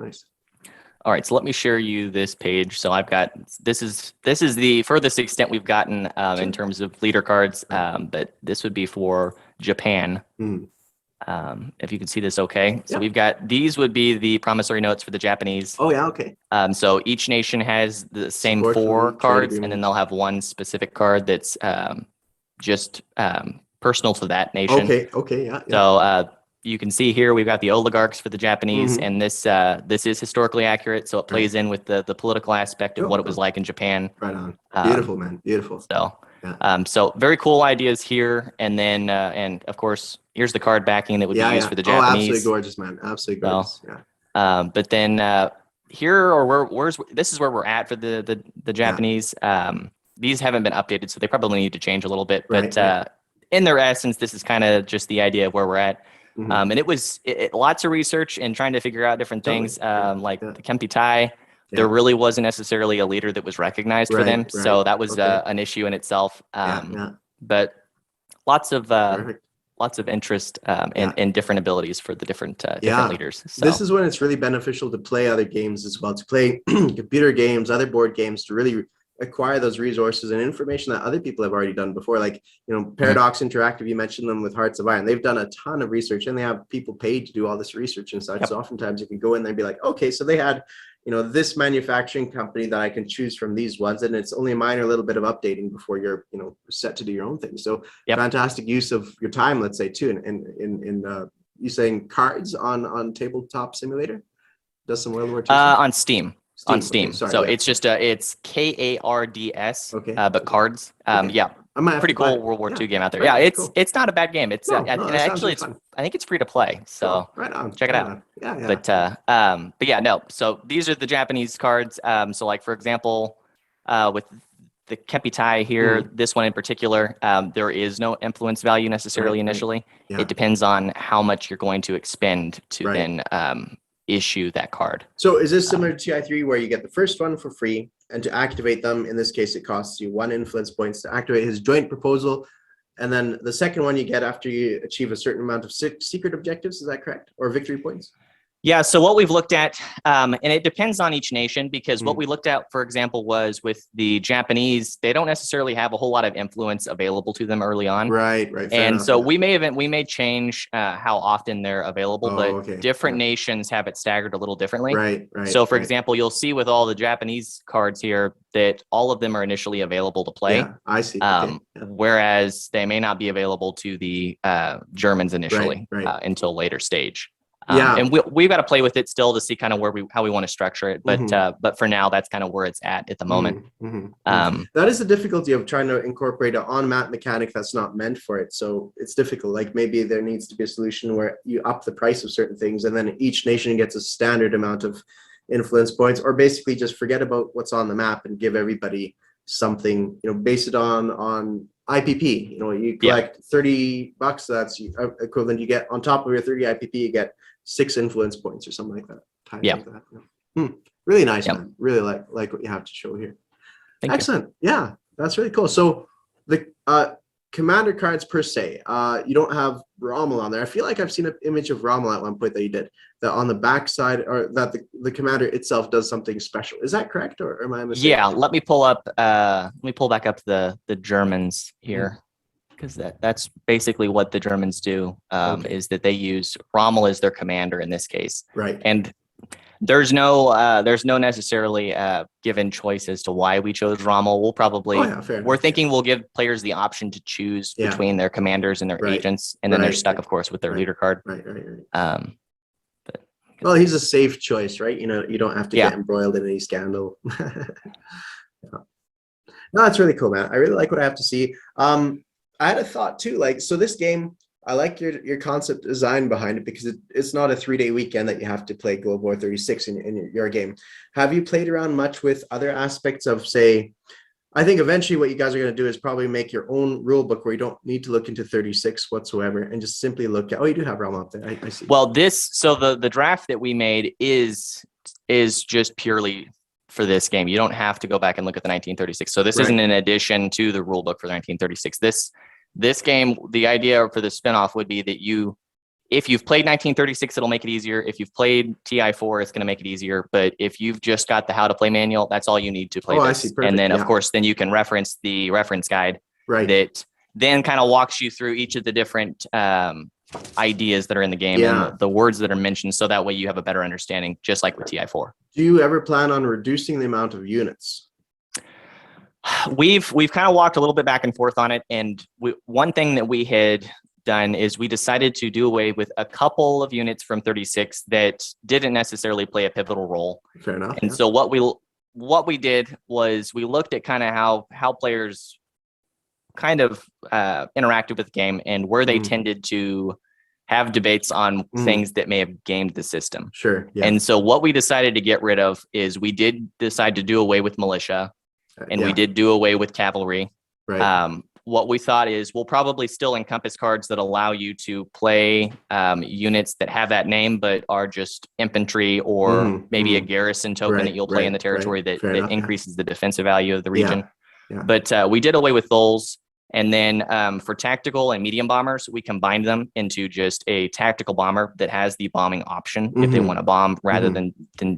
All right, so let me share you this page. So I've got this is the furthest extent we've gotten in terms of leader cards, but this would be for Japan. If you can see this, okay. So we've got, these would be the promissory notes for the Japanese. Oh yeah, okay. So each nation has the same Support from four trade cards, and then agreements. they'll have one specific card that's just personal to that nation. Okay, yeah. So you can see here we've got the oligarchs for the Japanese, and this is historically accurate, so it plays in with the political aspect of what it was like in Japan. Right on. Beautiful, man. Beautiful. So, so very cool ideas here, and then and of course here's the card backing that would be used for the Japanese. Oh, absolutely gorgeous, man. Absolutely gorgeous. Yeah. But then here, or this is where we're at for the Japanese. These haven't been updated, so they probably need to change a little bit. But in their essence, this is kind of just the idea of where we're at. And it was lots of research and trying to figure out different things, like the Kempi Tai. There really wasn't necessarily a leader that was recognized for them, so that was an issue in itself. But lots of interest in different abilities for the different leaders. So. This is when it's really beneficial to play other games as well, to play computer games, other board games, to really acquire those resources and information that other people have already done before. Like, Paradox Interactive, you mentioned them with Hearts of Iron. They've done a ton of research, and they have people paid to do all this research and such. So oftentimes you can go in there and be like, okay, so they had, this manufacturing company that I can choose from these ones, and it's only a minor little bit of updating before you're, set to do your own thing. So fantastic use of your time, let's say, too. In you saying cards on Tabletop Simulator does some World War II stuff? On Steam. On Steam. Okay, sorry, so it's just it's KARDS, but cards. Pretty cool World War II game out there. It's not a bad game. It's actually I think it's free to play. So right on. Check it out. But yeah, no. So these are the Japanese cards. So like for example, with the Kempi Tai here, this one in particular, there is no influence value necessarily initially. It depends on how much you're going to expend to then issue that card. So is this similar to TI3 where you get the first one for free, and to activate them, in this case, it costs you 1 influence points to activate his joint proposal, and then the second one you get after you achieve a certain amount of secret objectives, is that correct? Or victory points? Yeah, so what we've looked at, and it depends on each nation, because what we looked at, for example, was with the Japanese, they don't necessarily have a whole lot of influence available to them early on. Right. Fair And enough, so yeah. we may change how often they're available, Oh, but okay. different Yeah. nations have it staggered a little differently. Right. So, for Right. example, you'll see with all the Japanese cards here that all of them are initially available to play. Yeah, I see. Okay. Yeah. Whereas they may not be available to the Germans initially Right. until later stage. Yeah. And we've got to play with it still to see kind of how we want to structure it. But for now, that's kind of where it's at the moment. That is the difficulty of trying to incorporate an on-map mechanic that's not meant for it. So it's difficult. Like maybe there needs to be a solution where you up the price of certain things, and then each nation gets a standard amount of influence points, or basically just forget about what's on the map and give everybody something, base it on IPP. You collect $30, that's equivalent. You get on top of your 30 IPP, you get 6 influence points or something like that. Like that. Really nice, man. Really like what you have to show here. Excellent. Yeah, that's really cool. So the commander cards per se, you don't have Rommel on there. I feel like I've seen an image of Rommel at one point that you did, that on the back side, or that the commander itself does something special. Is that correct, or am I mistaken? Yeah, let me pull back up the Germans here, because that's basically what the Germans do, is that they use Rommel as their commander in this case. Right. And there's no necessarily given choice as to why we chose Rommel. We'll probably we're thinking we'll give players the option to choose between their commanders and their agents, and then they're stuck, of course, with their leader card. Right. Well, he's a safe choice, right? You don't have to get embroiled in any scandal. No, that's really cool, man. I really like what I have to see. I had a thought too, so this game, I like your concept design behind it, because it's not a 3-day weekend that you have to play Global War 36 in your game. Have you played around much with other aspects of, say, I think eventually what you guys are going to do is probably make your own rule book where you don't need to look into 36 whatsoever, and just simply look at, you do have Realm up there. I see. Well, the draft that we made is just purely for this game. You don't have to go back and look at the 1936. So this isn't an addition to the rule book for the 1936. This game, the idea for the spinoff would be that if you've played 1936, it'll make it easier. If you've played TI4, it's going to make it easier. But if you've just got the how to play manual, that's all you need to play this. I see. Perfect. And then, of course, then you can reference the reference guide that then kind of walks you through each of the different ideas that are in the game and the words that are mentioned, so that way you have a better understanding, just like with TI4. Do you ever plan on reducing the amount of units? We've kind of walked a little bit back and forth on it, and one thing that we had done is we decided to do away with a couple of units from 36 that didn't necessarily play a pivotal role. Fair enough. And so what we did was we looked at kind of how players kind of interacted with the game, and where they tended to have debates on things that may have gamed the system. Sure. Yeah. And so what we decided to get rid of is we did decide to do away with militia. And we did do away with cavalry. Right. What we thought is we'll probably still encompass cards that allow you to play units that have that name, but are just infantry, or maybe a garrison token that you'll play in the territory that increases the defensive value of the region. Yeah. But we did away with those. And then for tactical and medium bombers, we combined them into just a tactical bomber that has the bombing option if they want to bomb, rather than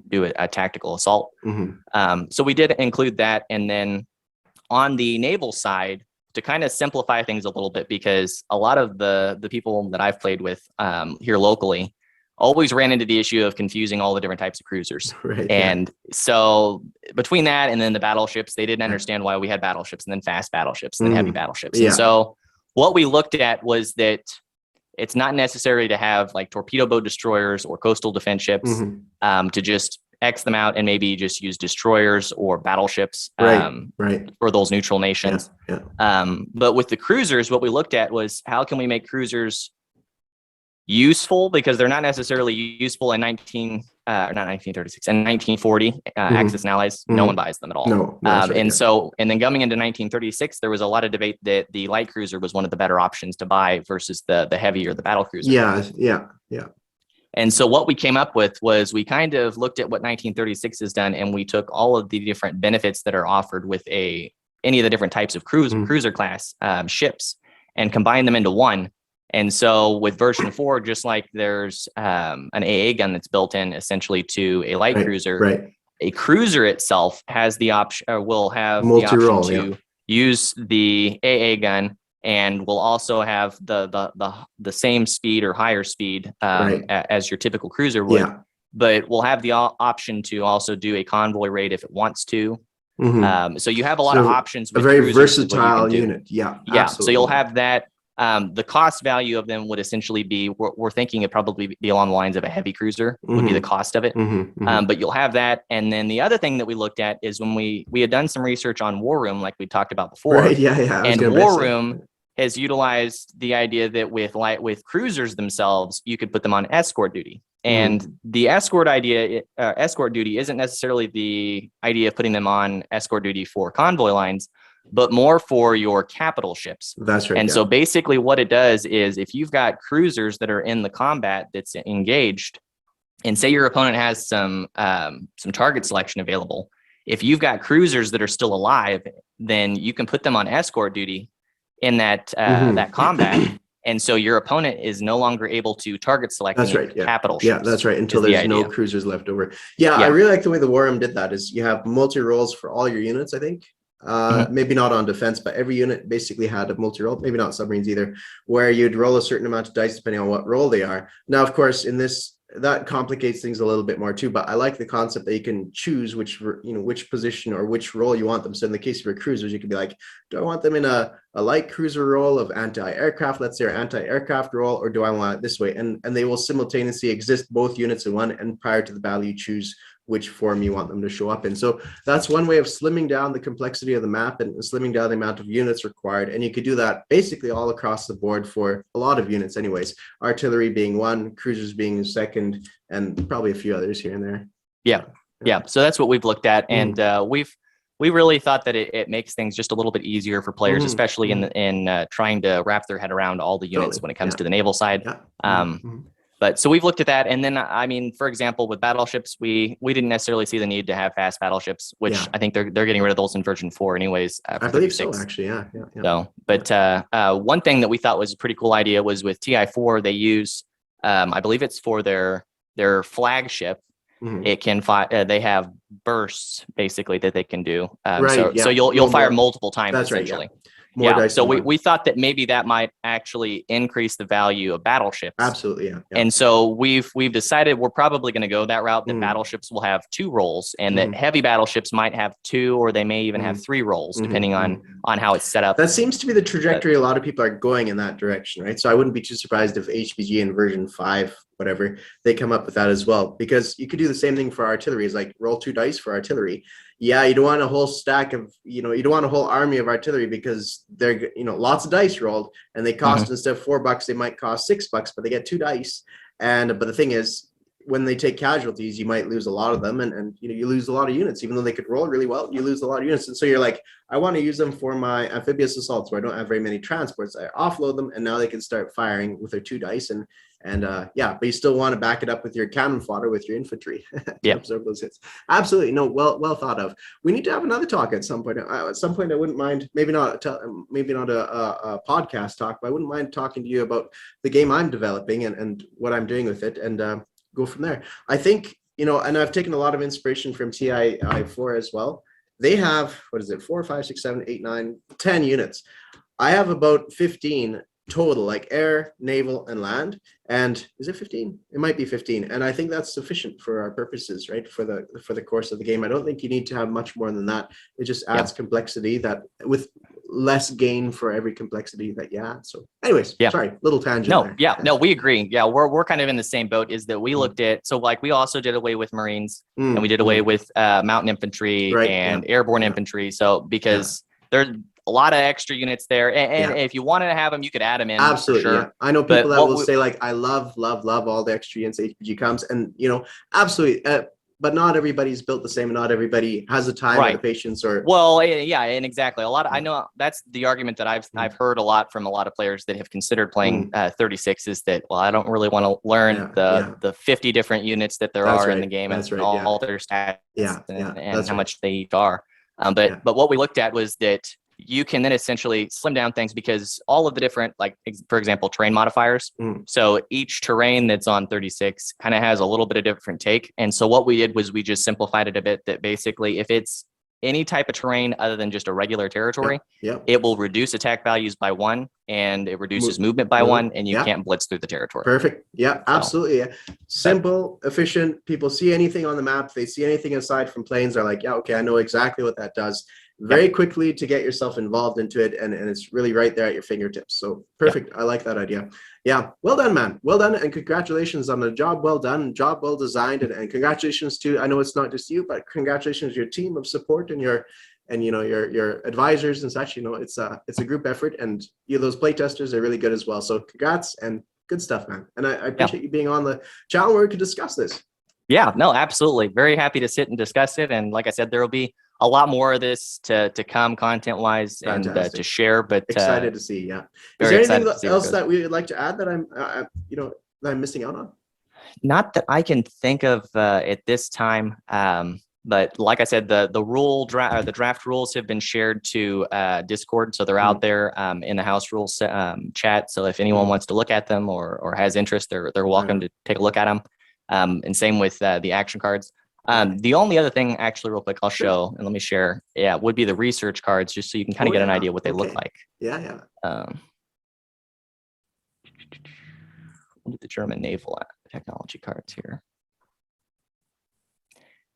do a tactical assault. So we did include that. And then on the naval side, to kind of simplify things a little bit, because a lot of the people that I've played with here locally always ran into the issue of confusing all the different types of cruisers. And so between that and then the battleships, they didn't understand why we had battleships, and then fast battleships, and then heavy battleships. And so what we looked at was that it's not necessary to have like torpedo boat destroyers or coastal defense ships to just X them out and maybe just use destroyers or battleships for those neutral nations. But with the cruisers, what we looked at was how can we make cruisers useful, because they're not necessarily useful in 1936 and 1940 Axis and Allies. No one buys them at all. And then coming into 1936, there was a lot of debate that the light cruiser was one of the better options to buy versus the heavy or the battle cruiser. And so what we came up with was we kind of looked at what 1936 has done, and we took all of the different benefits that are offered with any of the different types of cruiser class ships and combined them into one. And so with version 4, just like there's an AA gun that's built in essentially to a light cruiser, Right. a cruiser itself has the option, or will have the option Multi-role, to use the AA gun, and will also have the same speed or higher speed as your typical cruiser would. Yeah. But we'll have the option to also do a convoy raid if it wants to. So you have a lot of options with a very cruisers with what you versatile can do. unit. Yeah. Yeah. Absolutely. So you'll have that. The cost value of them would essentially be, we're thinking it'd probably be along the lines of a heavy cruiser would be the cost of it. But you'll have that. And then the other thing that we looked at is when we had done some research on War Room, like we talked about before. Right. Yeah. And War Room has utilized the idea that with cruisers themselves, you could put them on escort duty. And the escort duty isn't necessarily the idea of putting them on escort duty for convoy lines, but more for your capital ships. That's right. And so basically what it does is, if you've got cruisers that are in the combat that's engaged, and say your opponent has some target selection available, if you've got cruisers that are still alive, then you can put them on escort duty in that combat. And so your opponent is no longer able to target select capital ships. Yeah, that's right. Until there's no cruisers left over. Yeah, I really like the way the War Room did that. Is you have multi-roles for all your units, I think. Maybe not on defense, but every unit basically had a multi-role, maybe not submarines either, where you'd roll a certain amount of dice depending on what role they are. Now, of course, in this, that complicates things a little bit more too, but I like the concept that you can choose which position or which role you want them. So in the case of your cruisers, you could be like, do I want them in a light cruiser role of anti-aircraft, let's say, or anti-aircraft role, or do I want it this way? And they will simultaneously exist both units in one, and prior to the battle, you choose which form you want them to show up in. So that's one way of slimming down the complexity of the map and slimming down the amount of units required. And you could do that basically all across the board for a lot of units anyways, artillery being one, cruisers being second, and probably a few others here and there. Yeah. So that's what we've looked at. And we really thought that it makes things just a little bit easier for players, especially in trying to wrap their head around all the units when it comes to the naval side. But so we've looked at that. And then, I mean, for example, with battleships, we didn't necessarily see the need to have fast battleships, which I think they're getting rid of those in version 4 anyways. I believe so, actually. Yeah. So, but one thing that we thought was a pretty cool idea was with TI4, they use, I believe it's for their flagship. It can they have bursts basically that they can do. So you'll fire multiple times. That's essentially. Right. Yeah. So we thought that maybe that might actually increase the value of battleships. Absolutely, yeah. And so we've decided we're probably going to go that route, that battleships will have 2 roles, and that heavy battleships might have 2, or they may even have 3 roles, depending on how it's set up. That seems to be the trajectory. A lot of people are going in that direction, right? So I wouldn't be too surprised if HBG in version 5, whatever, they come up with that as well, because you could do the same thing for artillery. Is like roll 2 dice for artillery. Yeah, you don't want a whole stack of, you don't want a whole army of artillery, because they're, lots of dice rolled, and they cost, instead of $4, they might cost $6, but they get 2 dice. But the thing is, when they take casualties, you might lose a lot of them, and you lose a lot of units, even though they could roll really well. You lose a lot of units, and so you're like, I want to use them for my amphibious assaults where I don't have very many transports. I offload them, and now they can start firing with their 2 dice, but you still want to back it up with your cannon fodder, with your infantry to absorb those hits. Absolutely, no, well thought of. We need to have another talk at some point. At some point, I wouldn't mind, maybe not a podcast talk, but I wouldn't mind talking to you about the game I'm developing and what I'm doing with it, and go from there. I think, and I've taken a lot of inspiration from TI4 as well. They have, 4, 5, 6, 7, 8, 9, 10 units. I have about 15 total, like air, naval, and land. And is it 15? It might be 15. And I think that's sufficient for our purposes, right? For the course of the game. I don't think you need to have much more than that. It just adds complexity, that with less gain for every complexity that you add. So anyways, sorry, little tangent. No, we agree. Yeah, we're kind of in the same boat, is that we looked at, so like we also did away with Marines, and we did away with mountain infantry and airborne infantry. So because there's a lot of extra units there, and if you wanted to have them, you could add them in. Absolutely, for sure. I know people that will say, like, I love all the extra units HPG comes, and absolutely, but not everybody's built the same, and not everybody has the time or the patience, or and exactly. I know that's the argument that I've heard a lot from a lot of players that have considered playing 36, is that, well, I don't really want to learn the 50 different units that there are in the game, and all their stats and how much they each are. But what we looked at was that you can then essentially slim down things because all of the different, like, for example, terrain modifiers. So each terrain that's on 36 kind of has a little bit of different take. And so what we did was we just simplified it a bit, that basically if it's any type of terrain other than just a regular territory, it will reduce attack values by 1 and it reduces movement by 1, and you can't blitz through the territory. Perfect. Yeah, absolutely. Yeah. Simple, efficient. People see anything on the map, they see anything aside from planes, they're like, yeah, okay, I know exactly what that does. Very quickly to get yourself involved into it, and it's really right there at your fingertips. So perfect. I like that idea. Yeah, well done, man. Well done, and congratulations on the job well done, job well designed, and congratulations to, I know it's not just you, but congratulations to your team of support and your advisors and such. It's a group effort, and those play testers are really good as well. So congrats and good stuff, man. And I appreciate you being on the channel where we could discuss this. Yeah, no, absolutely. Very happy to sit and discuss it. And like I said, there will be a lot more of this to come content wise and to share, but excited to see. Yeah. Is there anything else that we would like to add that I'm missing out on? Not that I can think of at this time. But like I said, the draft rules have been shared to Discord, so they're out there in the house rules chat. So if anyone wants to look at them or has interest, they're welcome to take a look at them. And same with the action cards. The only other thing, actually, real quick, I'll show and let me share. Yeah, would be the research cards, just so you can kind of get an idea what they look like. Yeah. Look at the German naval technology cards here.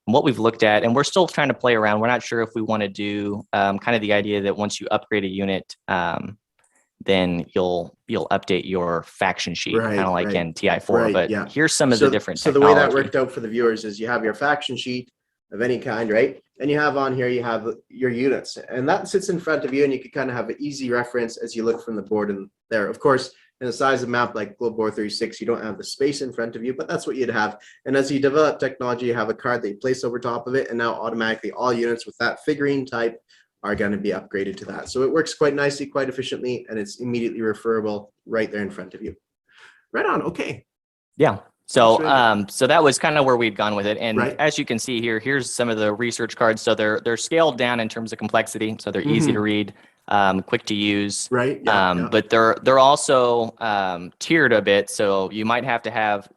And what we've looked at, and we're still trying to play around. We're not sure if we want to do kind of the idea that once you upgrade a unit, then you'll update your faction sheet, kind of like in TI4. But here's some of the different technology. So the way that worked out for the viewers is you have your faction sheet of any kind, right? And you have on here, you have your units, and that sits in front of you, and you can kind of have an easy reference as you look from the board. And there, of course, in a size of map like GW36, you don't have the space in front of you, but that's what you'd have. And as you develop technology, you have a card that you place over top of it, and now automatically all units with that figurine type are going to be upgraded to that. So it works quite nicely, quite efficiently, and it's immediately referable right there in front of you. Right on. Okay. Yeah. So so that was kind of where we'd gone with it. And as you can see here, here's some of the research cards. So they're scaled down in terms of complexity. So they're easy to read, quick to use. Right. But they're also tiered a bit. So you might have to have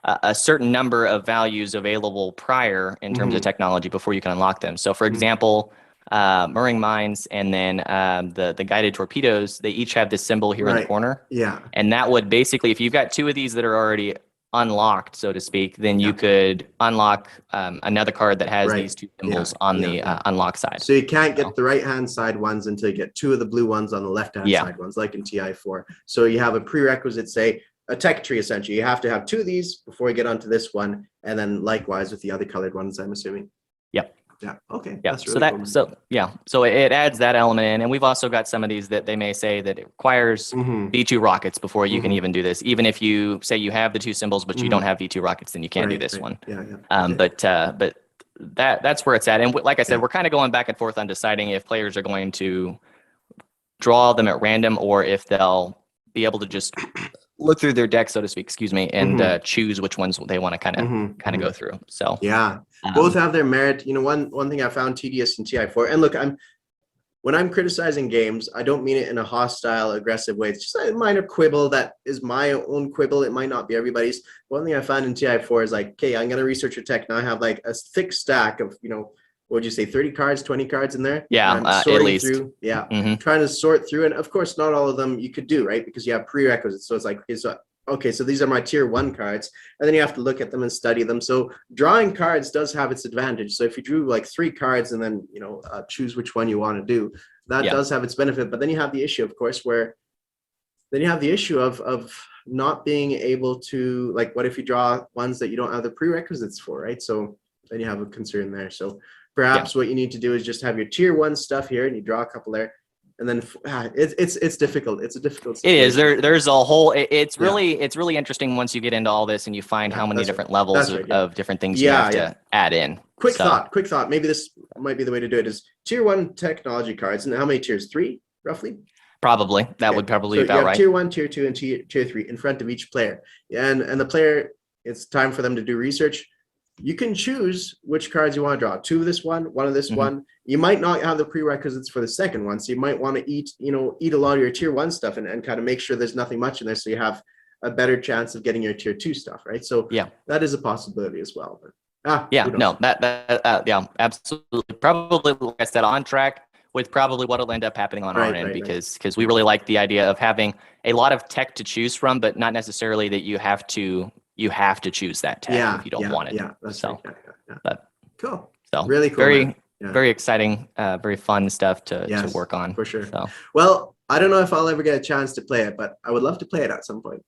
a certain number of values available prior in terms of technology before you can unlock them. So for example, Murring Mines and then the guided torpedoes, they each have this symbol here in the corner. Yeah. And that would basically, if you've got 2 of these that are already unlocked, so to speak, then you could unlock another card that has these 2 symbols on the unlock side. So you can't get the right-hand side ones until you get 2 of the blue ones on the left-hand side ones, like in TI4. So you have a prerequisite, say, a tech tree, essentially. You have to have 2 of these before you get onto this one, and then likewise with the other colored ones, I'm assuming. Yep. Yeah. Okay. Yeah. That's really cool. So it adds that element in, and we've also got some of these that they may say that it requires V2 rockets before you can even do this. Even if you say you have the 2 symbols, but you don't have V2 rockets, then you can't do this one. But that's where it's at. And like I said, we're kind of going back and forth on deciding if players are going to draw them at random or if they'll be able to just look through their deck, so to speak, and choose which ones they want to kind of go through. So both have their merit. One thing I found tedious in TI4, and look, when I'm criticizing games, I don't mean it in a hostile, aggressive way. It's just a minor quibble that is my own quibble. It might not be everybody's. One thing I found in TI4 is like, okay, I'm going to research your tech. Now I have like a thick stack of, what would you say, 30 cards, 20 cards in there? Yeah, at least. Trying to sort through. And of course, not all of them you could do, right? Because you have prerequisites. So it's like, okay, so these are my tier 1 cards. And then you have to look at them and study them. So drawing cards does have its advantage. So if you drew like 3 cards and then, choose which one you want to do, that does have its benefit. But then you have the issue, of course, where then you have the issue of not being able to, like, what if you draw ones that you don't have the prerequisites for, right? So then you have a concern there. So perhaps what you need to do is just have your tier 1 stuff here and you draw a couple there. And then it's difficult. It's a difficult situation. It is. There's a whole. It's really interesting once you get into all this and you find how many different levels of different things you have to add in. Quick thought. Maybe this might be the way to do it. Is tier 1 technology cards, and how many tiers? 3, roughly. Probably that would probably be about right. Tier 1, tier 2, and tier 3 in front of each player. And the player, it's time for them to do research. you can choose which cards you want to draw. 2 of this one of this Mhm. one. You might not have the prerequisites for the second one. So you might want to eat a lot of your tier 1 stuff and kind of make sure there's nothing much in there so you have a better chance of getting your tier 2 stuff, right? So Yeah. that is a possibility as well. But, Yeah, who knows? no, yeah, absolutely. Probably, like I said, on track with probably what'll end up happening on our Right, end, right. because we really like the idea of having a lot of tech to choose from, but not necessarily that you have to choose that tech if you don't want it. Yeah, that's So, right. Yeah. but Cool. so Really cool, very, man. Yeah. very exciting, very fun stuff to Yes, work on. for sure. So, Well, I don't know if I'll ever get a chance to play it, but I would love to play it at some point.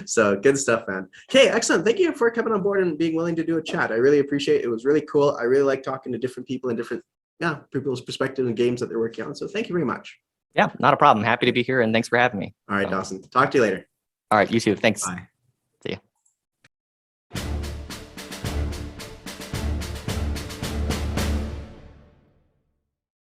So good stuff, man. Okay, excellent. Thank you for coming on board and being willing to do a chat. I really appreciate it. It was really cool. I really like talking to different people and different people's perspective and games that they're working on. So thank you very much. yeah, not a problem. Happy to be here, and thanks for having me. All right, Dawson. Talk to you later. All right, you too. Thanks. Bye.